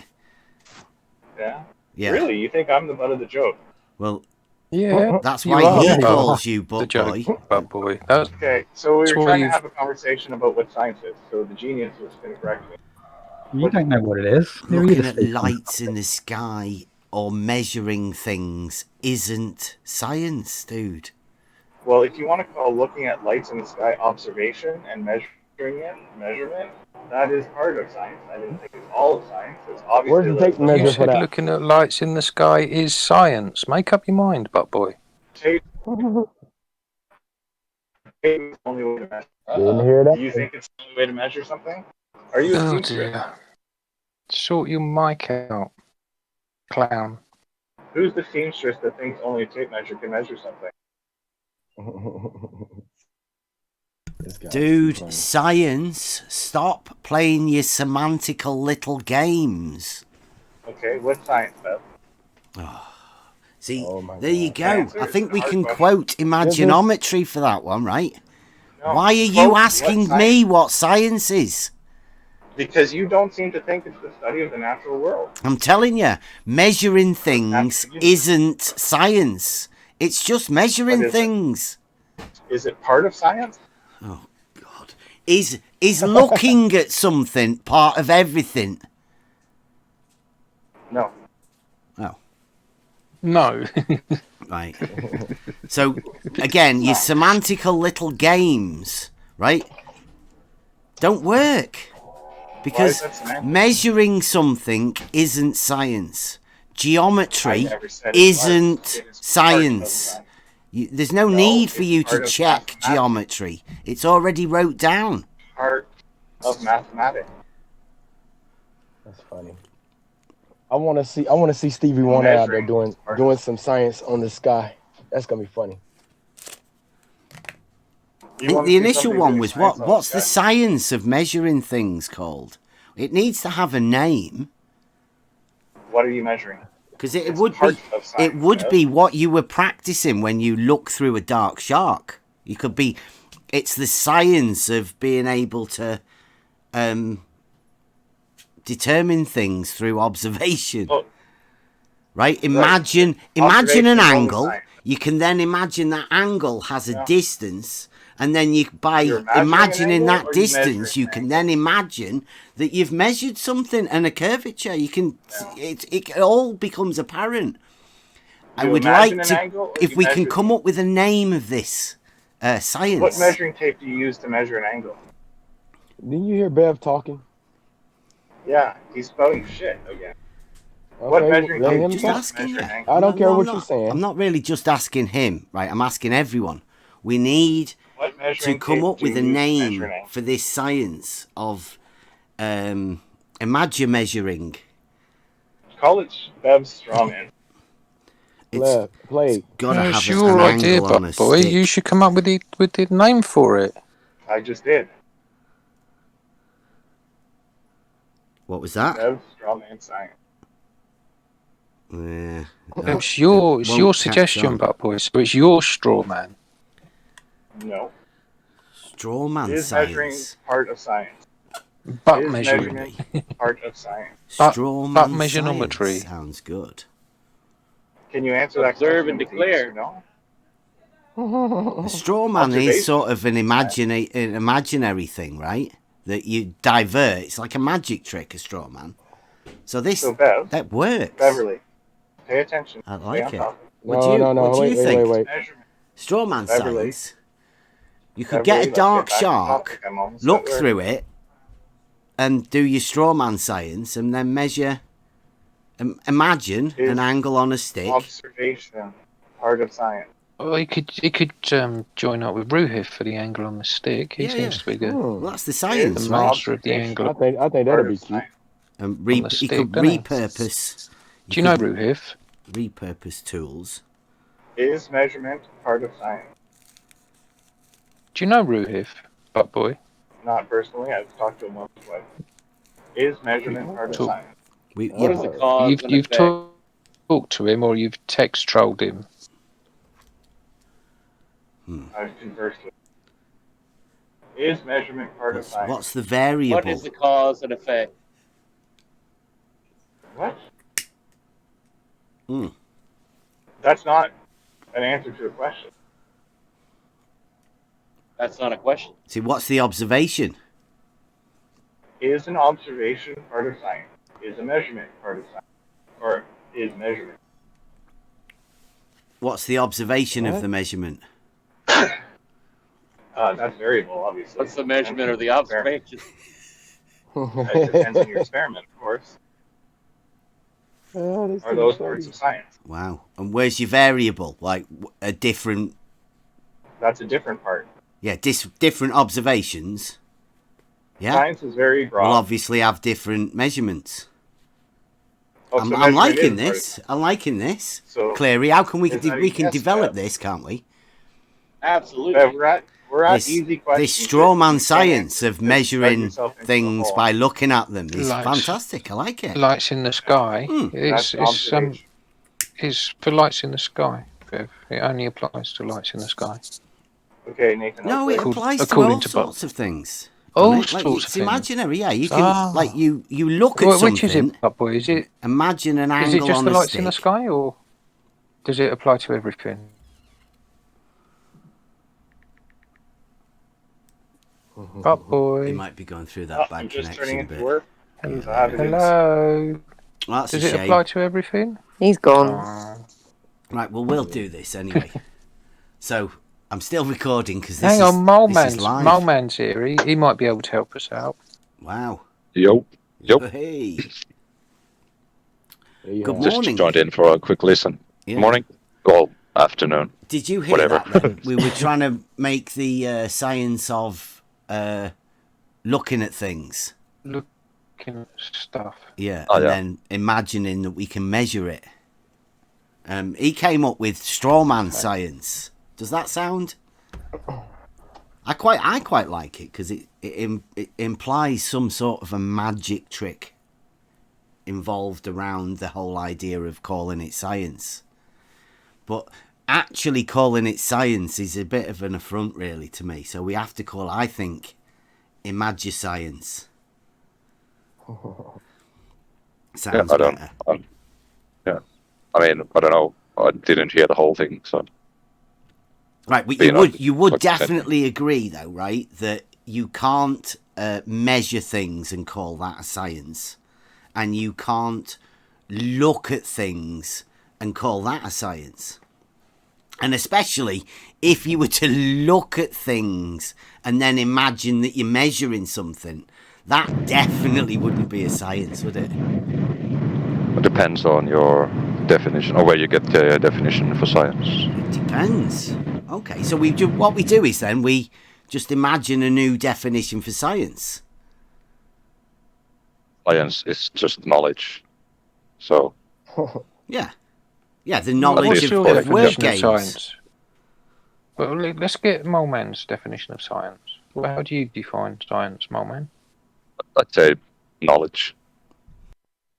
Yeah? Yeah. Really? You think I'm the butt of the joke? Well, Yeah, that's you why are he Yeah, you butt are. calls you the butt joke, boy. butt boy. That's Okay, so we were why trying to you've. have a conversation about what science is. So the genius was going to correct me. You don't know what it is. You're Looking either at speaking. lights in the sky or measuring things isn't science, dude. Well, if you want to call looking at lights in the sky observation and measurement, that is part of science. I didn't think it's all of science. It's Where's obviously the tape looking You measure at for said that? looking at lights in the sky is science. Make up your mind, butt boy. tape. Tape is the only way to measure. Didn't hear Do you that. think it's the only way to measure something? Are you a Oh seamstress? dear. Sort your mic out, clown. Who's the seamstress that thinks only a tape measure can measure something? Dude, science, stop playing your semantical little games. Okay, what's science, Beth? See, Oh my there you God. go. Answer I is think a we hard can question. quote This is Imaginometry for that one, right? No, Why are you quote what asking science- me what science is? Because you don't seem to think it's the study of the natural world. I'm telling you, measuring Natural things universe. isn't science. It's just measuring What is it? things. Is it part of science? Oh God, is looking at something part of everything? No. Oh, No. right. So again, your semantical little games, right? Don't work. Because that semantic? measuring something isn't science. Geometry I never said it was. isn't It is part of science. science. There's no No, need for it's you to part of check mathematics. geometry. It's already wrote down. Part of mathematics. That's funny. I want to see Stevie Wonder out there Measuring doing some science on the sky. That's gonna be funny. I think the initial one was what's the science of measuring things called? It needs to have a name. What are you measuring? Because it would be what you were practicing when you look through a dark shark. You could be, it's the science of being able to determine things through observation. Right? Imagine an angle. You can then imagine that angle has a distance, and then by imagining that distance, you can then imagine that you've measured something and a curvature. You can, it all becomes apparent. I would like to, if we can come up with a name of this science. What measuring tape do you use to measure an angle? Didn't you hear Bev talking? Yeah, he's spelling shit again. Okay, What measuring let tape him do you talk. use to measure an angle? I don't care what you're saying. I'm not really just asking him, right? I'm asking everyone. We need What to measuring come tape up do with you a use name measuring? for this science of imagine-measuring. Call it Bev's strawman. It's Play. got to It's have your an idea, angle on a boy. You stick. should come up with the name for it. I just did. What was that? Bev's strawman science. Yeah. It's your Won't catch suggestion, on. but boy, so it's your straw man. No. Strawman Is measuring science. part of science? Butt Is measuring. measurement part of science? Butt Strawman measurometry. science sounds good. Can you answer that Observe question and with declare. yes or no? A straw man is Observation. sort of an imaginary thing, right? That you divert. It's like a magic trick, a straw man. So Bev, that works. Beverly, pay attention. I Stay like on it. topic. What do you think? Measurement. Straw man Beverly. science. You could Beverly, get a dark let's get back to shark, topic. I'm almost look at work. through it, and do your straw man science, and then measure. Imagine an angle on a stick. Observation, part of science. Oh, he could join up with Ruhif for the angle on the stick. He seems to be the Well, that's the science, the right? master of the angle. I think that'd be cute. And On the he stick, could doesn't he? repurpose. Do you know Ruhif? Repurpose tools. Is measurement part of science? Do you know Ruhif, butt boy? Not personally. I've talked to him once or twice. Is measurement part of Talk- science? What is the cause and You've effect? talked to him or you've text trolled him. I've conversed with him. Is measurement part of science? What's the variable? What is the cause and effect? What? Hmm. That's not an answer to a question. That's not a question. See, what's the observation? Is an observation part of science? Is a measurement part of science? Or is measurement? What's the observation of What? the measurement? That's variable, obviously. What's the measurement or the observation? It depends on your experiment, of course. Are those parts of science? Wow. And where's your variable? Like a different. That's a different part. Yeah, different observations. Yeah. Science is very broad. We'll obviously have different measurements. Oh, I'm so measurement liking is this. I'm liking this. So, Clary, how can we is that a can yes, develop Bev? this, can't we? Absolutely. Bev, we're at This, easy questions. this straw man You can't science of just dug measuring yourself into a things hole. by looking at them is Lights. fantastic. I like it. Lights in the sky. That's It's for lights in the sky. Bev. It only applies to lights in the sky. Okay, Nathan. No, it okay. applies to according all to sorts of things. All doesn't it? sorts It's of things. imaginary, yeah. You can Ah. like you look at something. Which is it, butt boy? Is it Imagine an angle is it just on the a lights stick. in the sky, or does it apply to everything? Butt boy. He might be going through that bad I'm just turning connection into bit. work. So I have a good- Hello. Well, that's Does a it shame. apply to everything? He's gone. Oh. Right, well, we'll do this anyway. So I'm still recording because this Hang is on, Mole this is Man's live. Mole Man's here. He might be able to help us out. Wow. Yo. Hey. Yeah. Good Just morning. joined in for a quick listen. Yeah. Morning. Well, afternoon. Did you hear Whatever. that then? We were trying to make the science of looking at things. Looking at stuff. Yeah, Oh, and yeah. then imagining that we can measure it. He came up with straw man science. Does that sound? I quite like it because it implies some sort of a magic trick involved around the whole idea of calling it science. But actually calling it science is a bit of an affront, really, to me. So we have to call, I think, Imagicence. Sounds Yeah, I don't. better. Yeah. I mean, I don't know. I didn't hear the whole thing, so. Right, but Being you would like I said. definitely agree, though, right, that you can't measure things and call that a science, and you can't look at things and call that a science. And especially if you were to look at things and then imagine that you're measuring something, that definitely wouldn't be a science, would it? It depends on your definition, or where you get the definition for science. It depends. Okay, so what we do is then we just imagine a new definition for science. Science is just knowledge. So. Yeah. Yeah, the knowledge What's your of word definition of games. science? Well, let's get Moleman's definition of science. Well, how do you define science, Moleman? I'd say knowledge.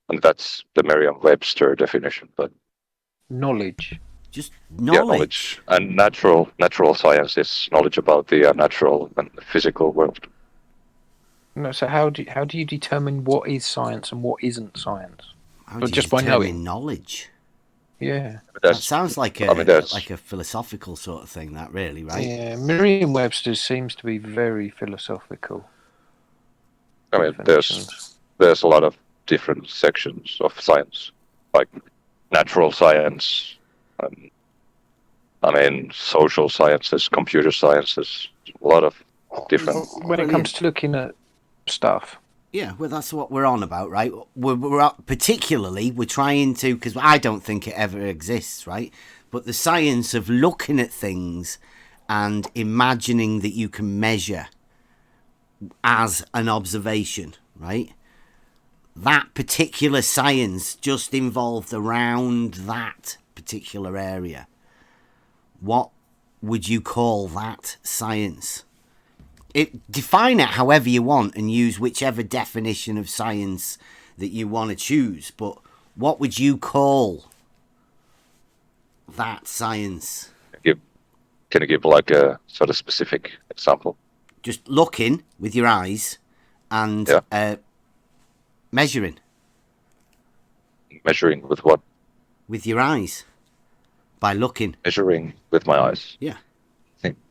And that's the Merriam-Webster definition, but knowledge. Just knowledge. Yeah, knowledge. And natural science is knowledge about the natural and physical world. No, so how do you determine what is science and what isn't science? How do you just by knowing knowledge? Yeah, that sounds like a philosophical sort of thing. That really, right? Yeah, Merriam-Webster seems to be very philosophical. I mean, there's a lot of different sections of science, like natural science, social sciences, computer sciences, a lot of different. When it comes to looking at stuff. Yeah, well, that's what we're on about, right? We're particularly, we're trying to, because I don't think it ever exists, right? But the science of looking at things and imagining that you can measure as an observation, right? That particular science just involved around that particular area. What would you call that science? Define it however you want and use whichever definition of science that you want to choose. But what would you call that science? Can you give like a sort of specific example? Just looking with your eyes and measuring. Measuring with what? With your eyes. By looking. Measuring with my eyes. Yeah.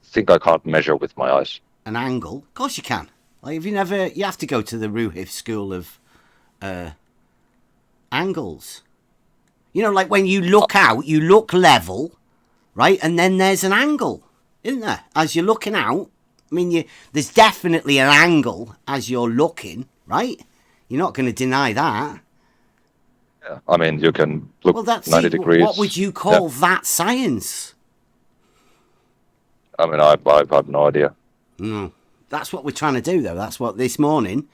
Think I can't measure with my eyes. An angle? Of course you can. Like if you have to go to the Ruhif School of angles. You know, like when you look out, you look level, right? And then there's an angle, isn't there? As you're looking out, I mean, there's definitely an angle as you're looking, right? You're not going to deny that. Yeah, I mean, you can look 90 degrees. What would you call that science? I mean, I have no idea. No, that's what we're trying to do, though. That's what this morning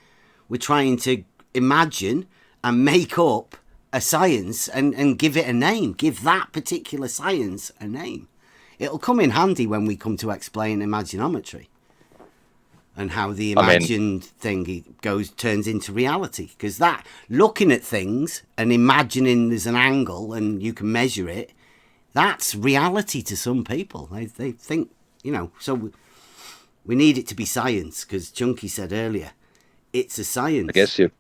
we're trying to imagine and make up a science and give it a name. Give that particular science a name. It'll come in handy when we come to explain imaginometry and how the imagined thing turns into reality. Because that looking at things and imagining there's an angle and you can measure it, that's reality to some people. They think, you know, so. We need it to be science, because Chunky said earlier, it's a science. I guess you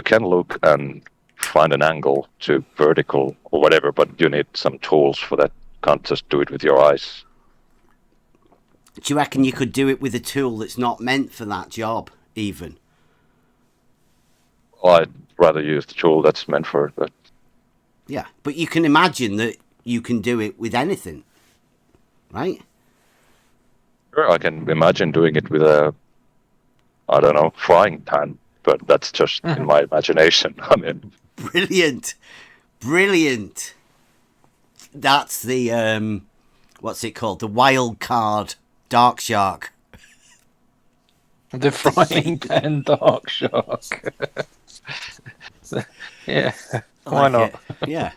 can look and find an angle to vertical or whatever, but you need some tools for that. You can't just do it with your eyes. Do you reckon you could do it with a tool that's not meant for that job, even? Well, I'd rather use the tool that's meant for that. Yeah, but you can imagine that you can do it with anything, right? Sure, I can imagine doing it with a, I don't know, frying pan, but that's just in my imagination. I mean, brilliant. That's the what's it called? The wild card dark shark. The frying pan dark shark. Yeah, why not? Yeah.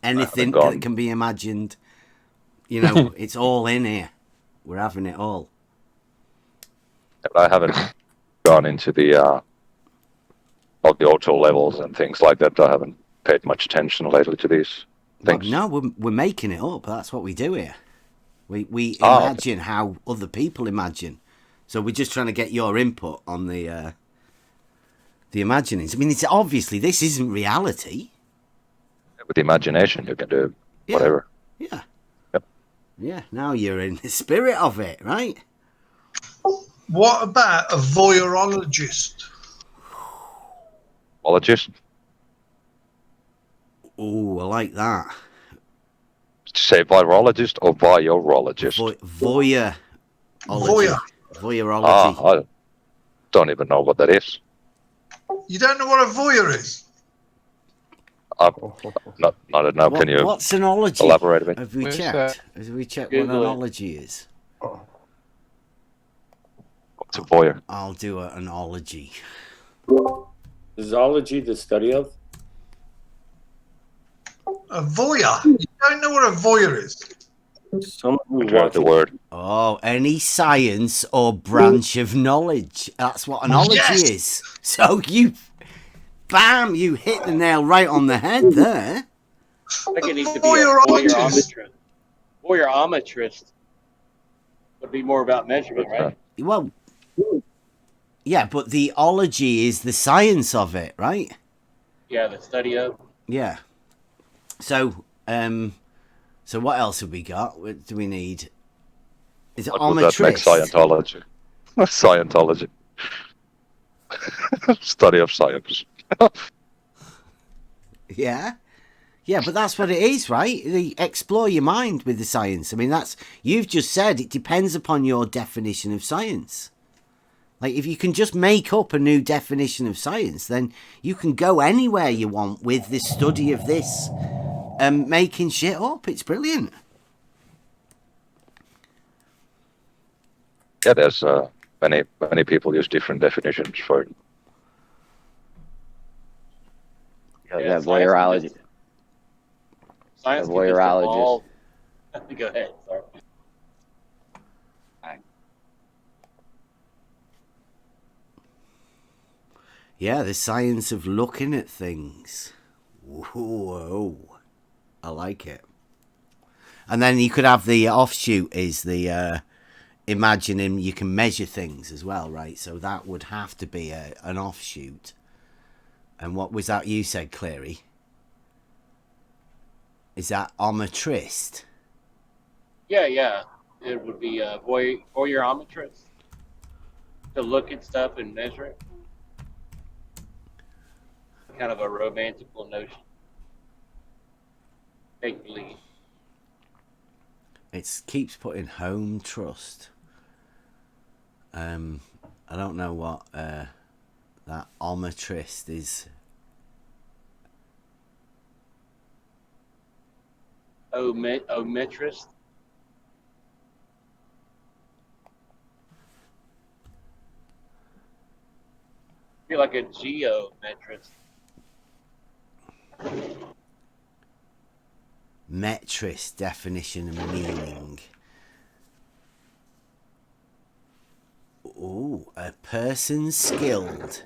Anything that can be imagined, you know, it's all in here. We're having it all. I haven't gone into the auto levels and things like that. I haven't paid much attention lately to these things. Well, no, we're making it up. That's what we do here. We imagine how other people imagine. So we're just trying to get your input on the imaginings. I mean, it's obviously this isn't reality. With imagination, you can do whatever. Yeah. Yeah, now you're in the spirit of it, right? What about a voyologist? Voyologist? Oh, I like that. Did you say virologist or voyologist? Voyology. I don't even know what that is. You don't know what a voyeur is? Not now. Can you What's an ology? elaborate a bit? Have we Where's checked? that? Have we checked Google what an it. ology is? What's a voyeur? I'll do an ology. Is zoology the study of? A voyeur? You don't know what a voyeur is? Someone who Return the word. Oh, any science or branch of knowledge. That's what an ology Yes! is. So you, bam, you hit the nail right on the head there. I think it needs to be a Voyeurologist. voyeurometrist. Would be more about measurement, right? Well, yeah, but the ology is the science of it, right? Yeah, the study of. Yeah. So, so what else have we got? What do we need? Is it What would that make ometrist? Scientology? Scientology. Study of science. Yeah. Yeah, but that's what it is, right? Explore your mind with the science. I mean, you've just said it depends upon your definition of science. Like, if you can just make up a new definition of science, then you can go anywhere you want with the study of this and making shit up. It's brilliant. Yeah, there's many people use different definitions for it. Yeah, voyeurology. Science The can just voyeurologist. evolve. Go ahead. Sorry. Yeah, the science of looking at things. Whoa. I like it. And then you could have the offshoot is the imagining you can measure things as well, right? So that would have to be an offshoot. And what was that you said, Cleary? Is that ometrist? Yeah. It would be a voyeurometrist to look at stuff and measure it. Kind of a romantical notion. Make believe. It keeps putting home trust. I don't know what that ometrist is. Ometrist. Be like a geometrist. Metrist, definition and meaning. Ooh, a person skilled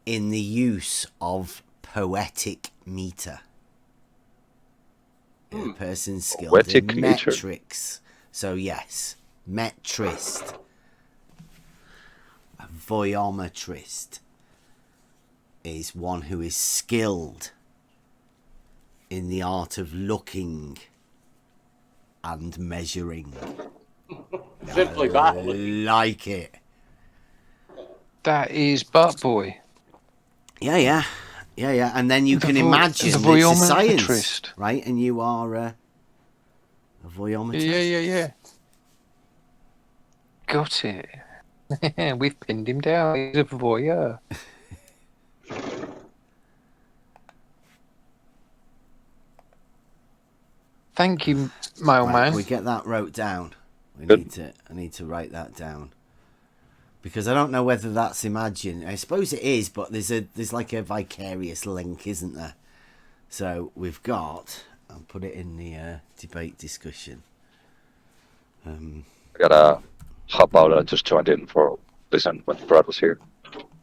in the use of poetic meter. A person skilled Poetic in meter. metrics. So yes, metrist. A voyometrist is one who is skilled in the art of looking and measuring. Simply by looking. Like it. That is Butt Boy. Yeah. And then you The can imagine the that it's a science, voyometrist. right? And you are a voyometrist. Yeah. Got it. We've pinned him down. He's a voyeur. Thank you, mailman. Right, can we get that wrote down? I need to write that down. Because I don't know whether that's imagined. I suppose it is, but there's like a vicarious link, isn't there? So we've got. I'll put it in the debate discussion. I gotta hop out. I just joined in for listen when Brad was here.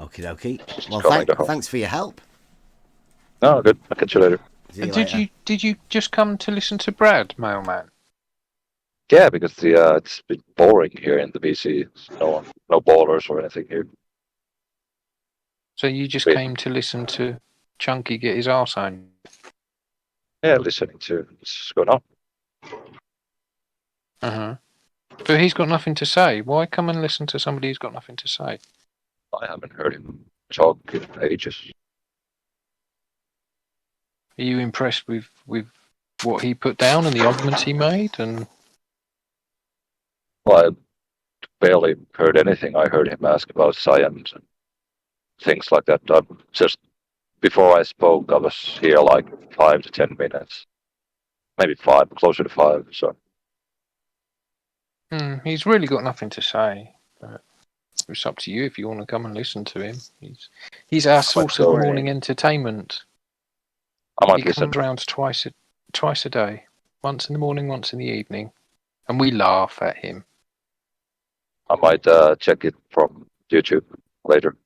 Okay. Just Well, going to home. thanks for your help. No, good. I'll catch you later. See you Did later. you just come to listen to Brad, mailman? Yeah, because it's a bit boring here in the BC. No ballers or anything here. So you just Wait. came to listen to Chunky get his arse on? Yeah, listening to what's going on. But he's got nothing to say. Why come and listen to somebody who's got nothing to say? I haven't heard him talk in ages. Are you impressed with what he put down and the arguments he made? And Well, I barely heard anything. I heard him ask about science and things like that. I'm just before I spoke, I was here like 5 to 10 minutes. Maybe 5, closer to 5, so. He's really got nothing to say. But it's up to you if you want to come and listen to him. He's our source of morning entertainment. I might He listen. comes around twice a day. Once in the morning, once in the evening. And we laugh at him. I might check it from YouTube later.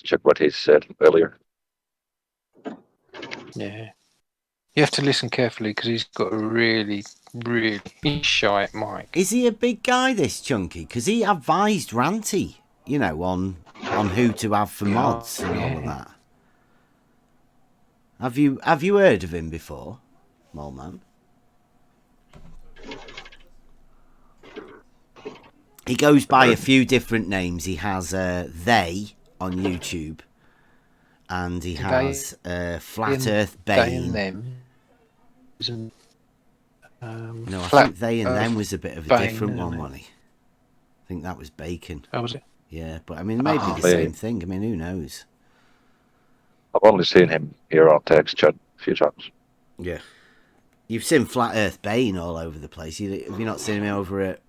Check what he said earlier. Yeah. You have to listen carefully because he's got a really, really shy mic. Is he a big guy, this Chunky? Because he advised Ranty, you know, on who to have for mods and all of that. Have you heard of him before, Mole Man? He goes by a few different names. He has They on YouTube, and he has Flat Earth Bane. No, I think They and Them was a bit of a different one, wasn't he? I think that was Bacon. Oh, was it? Yeah, but I mean, maybe the same thing. I mean, who knows? I've only seen him here on text chat a few times. Yeah. You've seen Flat Earth Bane all over the place. Have you not seen him over at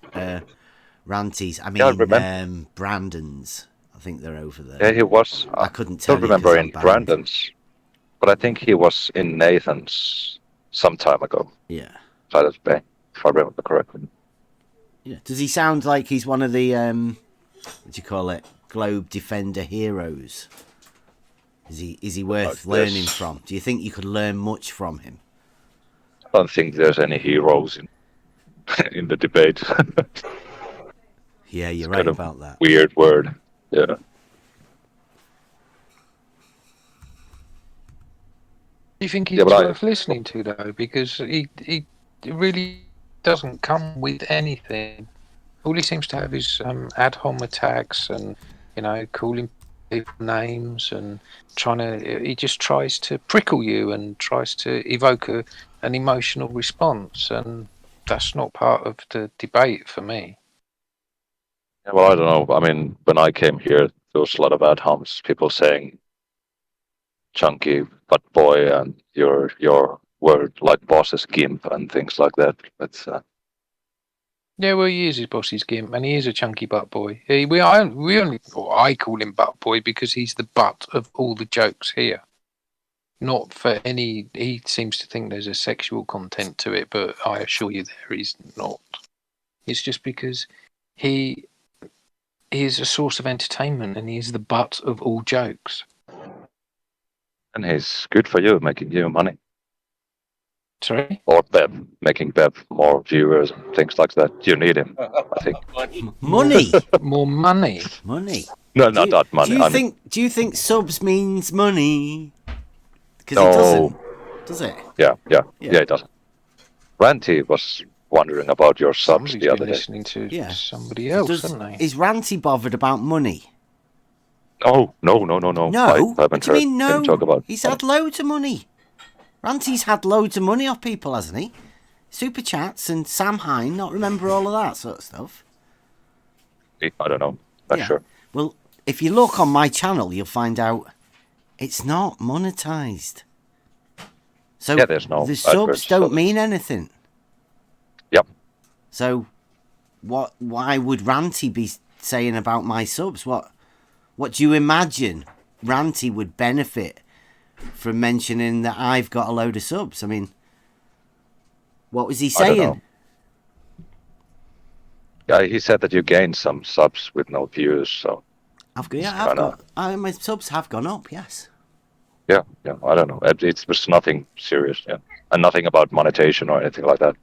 Ranty's? I mean, Brandon's. I think they're over there. Yeah, he was. I couldn't tell. I don't remember in Brandon's, but I think he was in Nathan's some time ago. Yeah. Flat Earth Bane, if I remember correctly. Yeah. Does he sound like he's one of the what do you call it? Globe Defender heroes? Is he worth learning from? Do you think you could learn much from him? I don't think there's any heroes in the debate. Yeah, you're right about that. Weird word. Yeah. Do you think he's worth listening to though? Because he really doesn't come with anything. All he seems to have is ad hom attacks and calling people names and he just tries to prickle you and tries to evoke an emotional response, and that's not part of the debate for me. Yeah, well, I don't know. I mean, when I came here, there was a lot of ad homs, people saying chunky butt boy and your word like boss's gimp and things like that. That's Yeah, well, he is his boss's gimp, and he is a chunky butt boy. I call him butt boy because he's the butt of all the jokes here. Not for any. He seems to think there's a sexual content to it, but I assure you there is not. It's just because he is a source of entertainment, and he is the butt of all jokes. and he's good for you, making you money. Sorry? Or Bev, making Bev more viewers and things like that. You need him, I think. Money. More money. Money. No, not that money. Do you think subs means money? Because No. it doesn't. Does it? Yeah, it doesn't. Ranty was wondering about your subs the other day. Listening to somebody else, haven't they? Is Ranty bothered about money? No. No? I haven't What do you mean heard no? him talk about He's had loads of money. Ranty's had loads of money off people, hasn't he? Super Chats and Sam Hine, not remember all of that sort of stuff. I don't know. Not sure. Well, if you look on my channel, you'll find out it's not monetized. So Yeah, there's no the subs adverts don't for mean anything. Yep. So why would Ranty be saying about my subs? What do you imagine Ranty would benefit from mentioning that I've got a load of subs? I mean, what was he saying? Yeah, he said that you gained some subs with no views, so my subs have gone up, yes. yeah, I don't know. It was nothing serious, and nothing about monetization or anything like that.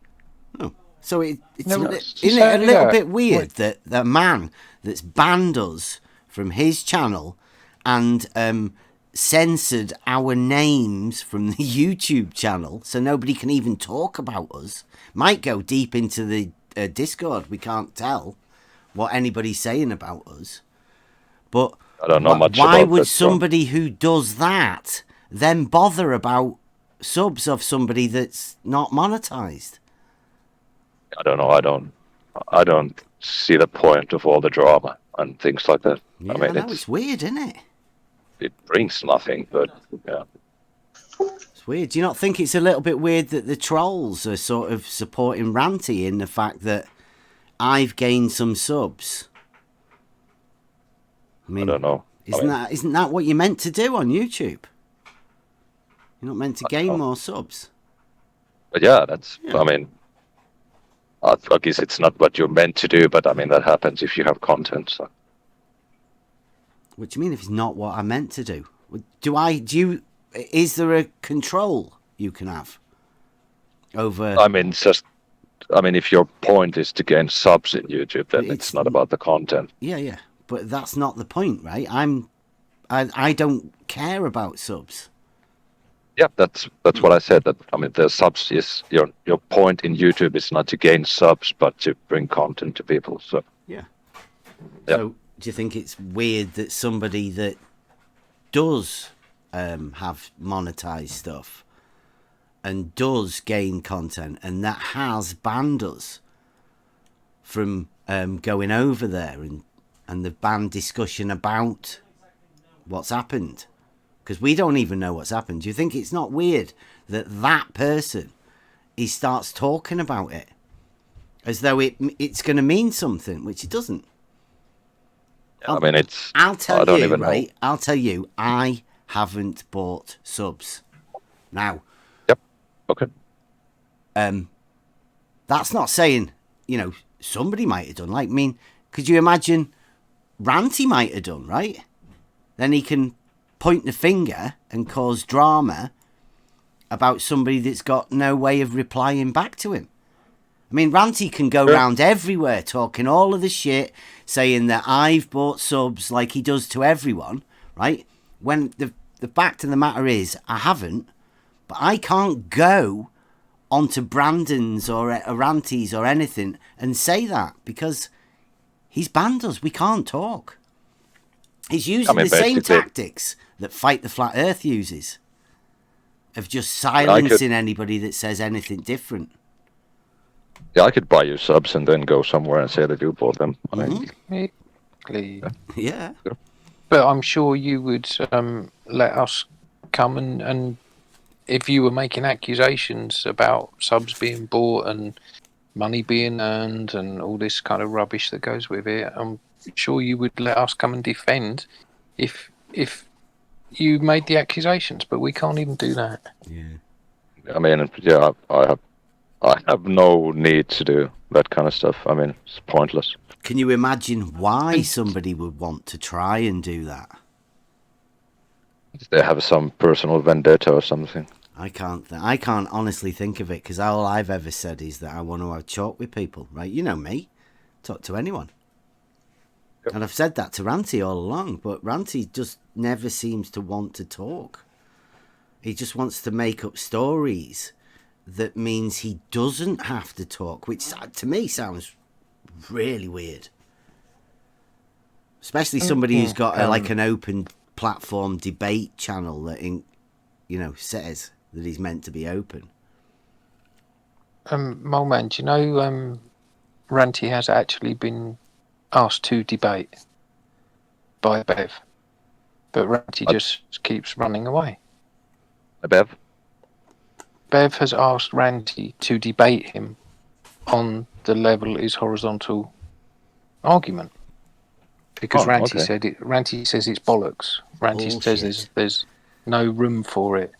So isn't No, it a little bit weird that the man that's banned us from his channel and censored our names from the YouTube channel so nobody can even talk about us, might go deep into the Discord. We can't tell what anybody's saying about us. But I don't know much why about would that, so- somebody who does that then bother about subs of somebody that's not monetized? I don't know. I don't see the point of all the drama. and things like that. Yeah, I mean, know, it's weird, isn't it? it brings nothing, but yeah. It's weird. Do you not think it's a little bit weird that the trolls are sort of supporting Ranty in the fact that I've gained some subs? I mean, don't know. Isn't that what you're meant to do on YouTube? You're not meant to gain more subs. But yeah, I mean, I guess it's not what you're meant to do, but I mean, that happens if you have content. So. What do you mean if it's not what I meant to do? Is there a control you can have over? I mean, if your point is to gain subs in YouTube, then it's not about the content. Yeah, but that's not the point, right? I don't care about subs. Yeah, that's what I said. That I mean, the subs is your point in YouTube is not to gain subs, but to bring content to people. So yeah. So do you think it's weird that somebody that does have monetized stuff and does gain content and that has banned us from going over there and the banned discussion about what's happened? Because we don't even know what's happened. Do you think it's not weird that person, he starts talking about it as though it's going to mean something, which it doesn't? I mean, I'll tell I don't you, even right? know. I'll tell you, I haven't bought subs. Now. Yep. Okay. That's not saying, somebody might have done. Like, I mean, could you imagine Ranty might have done, right? Then he can point the finger and cause drama about somebody that's got no way of replying back to him. I mean, Ranty can go round everywhere talking all of the shit, saying that I've bought subs like he does to everyone, right? When the fact of the matter is, I haven't, but I can't go onto Brandon's or Ranty's or anything and say that because he's banned us. We can't talk. He's using the same tactics that Fight the Flat Earth uses, of just silencing anybody that says anything different. Yeah, I could buy you subs and then go somewhere and say that you bought them. Yeah. But I'm sure you would let us come and if you were making accusations about subs being bought and money being earned and all this kind of rubbish that goes with it, I'm sure you would let us come and defend if you made the accusations, but we can't even do that. Yeah. I mean, yeah, I have no need to do that kind of stuff. I mean, it's pointless. Can you imagine why somebody would want to try and do that? They have some personal vendetta or something. I can't honestly think of it because all I've ever said is that I want to have talk with people, right? You know me, talk to anyone. Yep. And I've said that to Ranty all along, but Ranty just never seems to want to talk. He just wants to make up stories that means he doesn't have to talk, which to me sounds really weird. Especially somebody who's got an open platform debate channel that, says that he's meant to be open. Mole Man, do you know Ranty has actually been asked to debate by Bev, but Ranty just keeps running away. Bev has asked Ranty to debate him on the level is horizontal argument because Ranty says it's bollocks. Ranty says there's no room for it.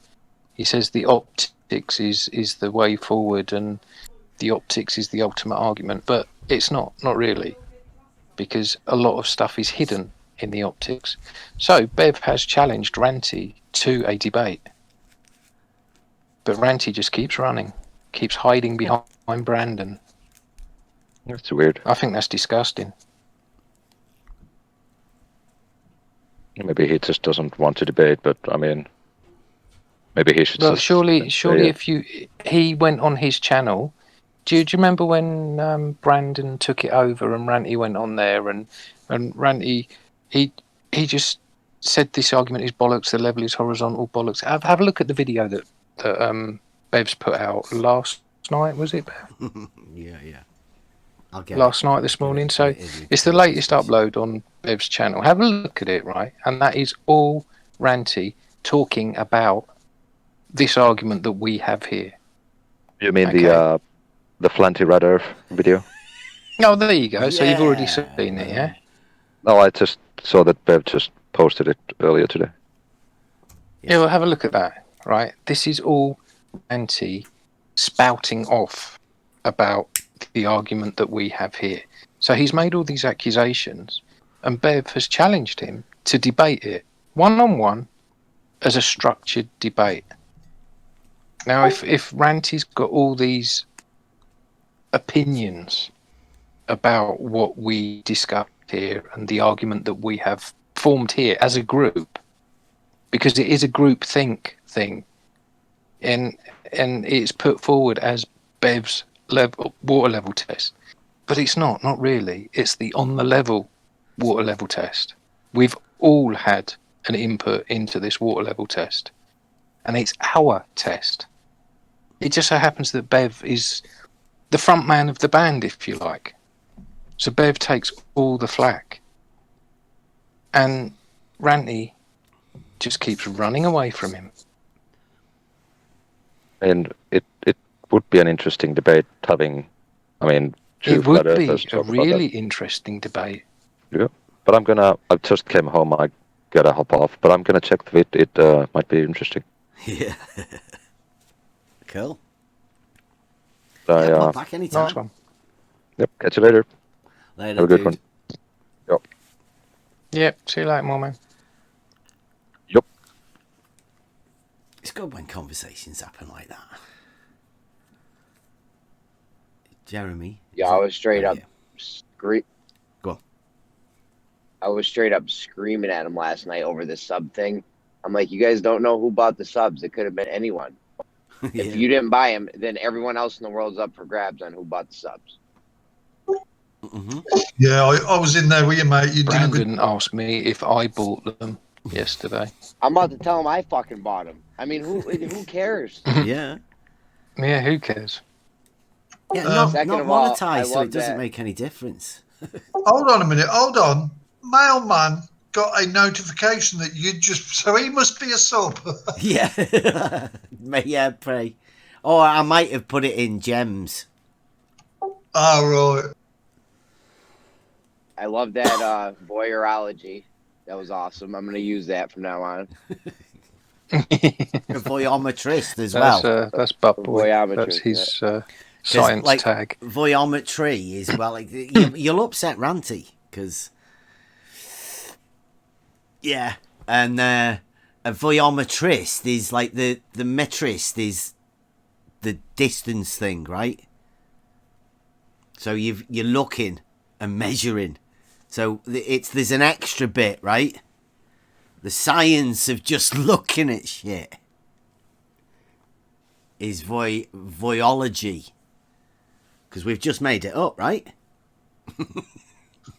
He says the optics is the way forward and the optics is the ultimate argument, but it's not really, because a lot of stuff is hidden in the optics. So Bev has challenged Ranty to a debate, but Ranty just keeps running, keeps hiding behind Brandon. That's weird. I think that's disgusting. Maybe he just doesn't want to debate, but I mean, maybe he should. Well, surely, if he went on his channel. Do you remember when Brandon took it over and Ranty went on there and Ranty he just said this argument is bollocks, the level is horizontal bollocks. Have a look at the video that Bev's put out last night, was it, Bev? Yeah. I'll get last night, this morning. So it's the latest upload on Bev's channel. Have a look at it, right? And that is all Ranty talking about this argument that we have here. You mean Okay. the Flanty Red Earth video? Oh, there you go. So you've already seen it, yeah? No, I just saw that Bev just posted it earlier today. Yeah, well, have a look at that, right? This is all Ranty spouting off about the argument that we have here. So he's made all these accusations, and Bev has challenged him to debate it one-on-one as a structured debate. Now, if Ranty's got all these opinions about what we discussed here and the argument that we have formed here as a group, because it is a group think thing, and it's put forward as Bev's water level test, but it's not really. It's the on the level water level test. We've all had an input into this water level test, and it's our test. It just so happens that Bev is the front man of the band, if you like. So Bev takes all the flack, and Ranty just keeps running away from him. And it would be an interesting debate having, I mean, It would be a really interesting debate. Yeah, but I just came home, I gotta hop off, but I'm gonna check the vid, it might be interesting. Yeah. Cool. So, Yeah, pop back anytime. Nice one. Yep, catch you later. Later, Have a good dude. one. Yep. Yep, see you later, my man. Yep. It's good when conversations happen like that. Jeremy? Yeah, I was straight up Go on. I was straight up screaming at him last night over this sub thing. I'm like, you guys don't know who bought the subs. It could have been anyone. Yeah. If you didn't buy them, then everyone else in the world's up for grabs on who bought the subs. Yeah, I was in there with you, mate. You did a good. Brandon asked me if I bought them yesterday. I'm about to tell him I fucking bought them. I mean, who cares? Yeah. Yeah, who cares? Yeah, not Second of all, I monetized, so love it doesn't that. make any difference. Hold on a minute. Hold on. Mailman got a notification that you just. So he must be a sub. Yeah. Yeah, pray. Or I might have put it in gems. Oh, right. I love that Voyology. That was awesome. I'm going to use that from now on. A voyometrist as well. That's Butt Boy. Voyometrist, That's his Because, science like, tag. Voyometry is, well, like, you'll upset Ranty, because... Yeah, and a voyometrist is like the metrist is the distance thing, right? So you're looking and measuring. So there's an extra bit, right? The science of just looking at shit is voyology. Because we've just made it up, right?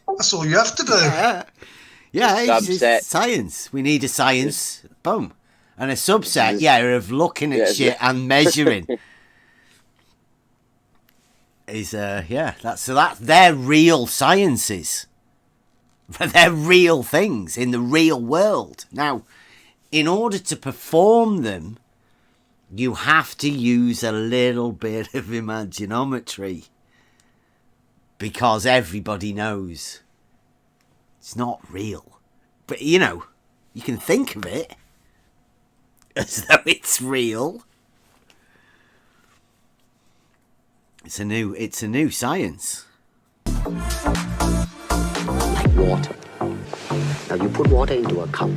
That's all you have to do. Yeah, it's Subset. science. We need a science. Boom. And a subset, of looking at shit and measuring. Is that's they're real sciences. They're real things in the real world. Now, in order to perform them, you have to use a little bit of imaginometry. Because everybody knows it's not real. But, you can think of it as though it's real. It's a new science. Like water. Now you put water into a cup,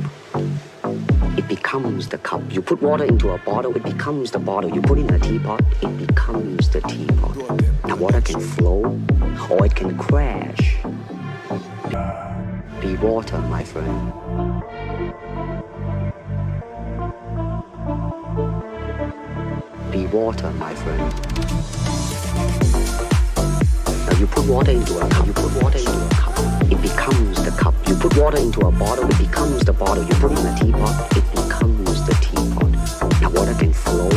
it becomes the cup. You put water into a bottle, it becomes the bottle. You put in a teapot, it becomes the teapot. Now water can flow or it can crash. Be water, my friend. Be water, my friend. Now you put water into a cup, it becomes the cup. You put water into a bottle, it becomes the bottle. You put in a teapot, it becomes the teapot. Now water can flow,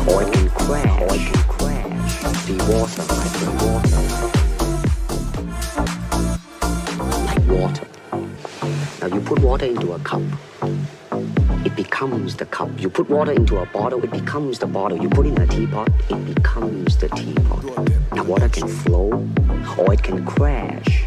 or it can crash. Be water, my friend, water. Now you put water into a cup, it becomes the cup. You put water into a bottle, it becomes the bottle. You put in a teapot, it becomes the teapot. Now water can flow or it can crash.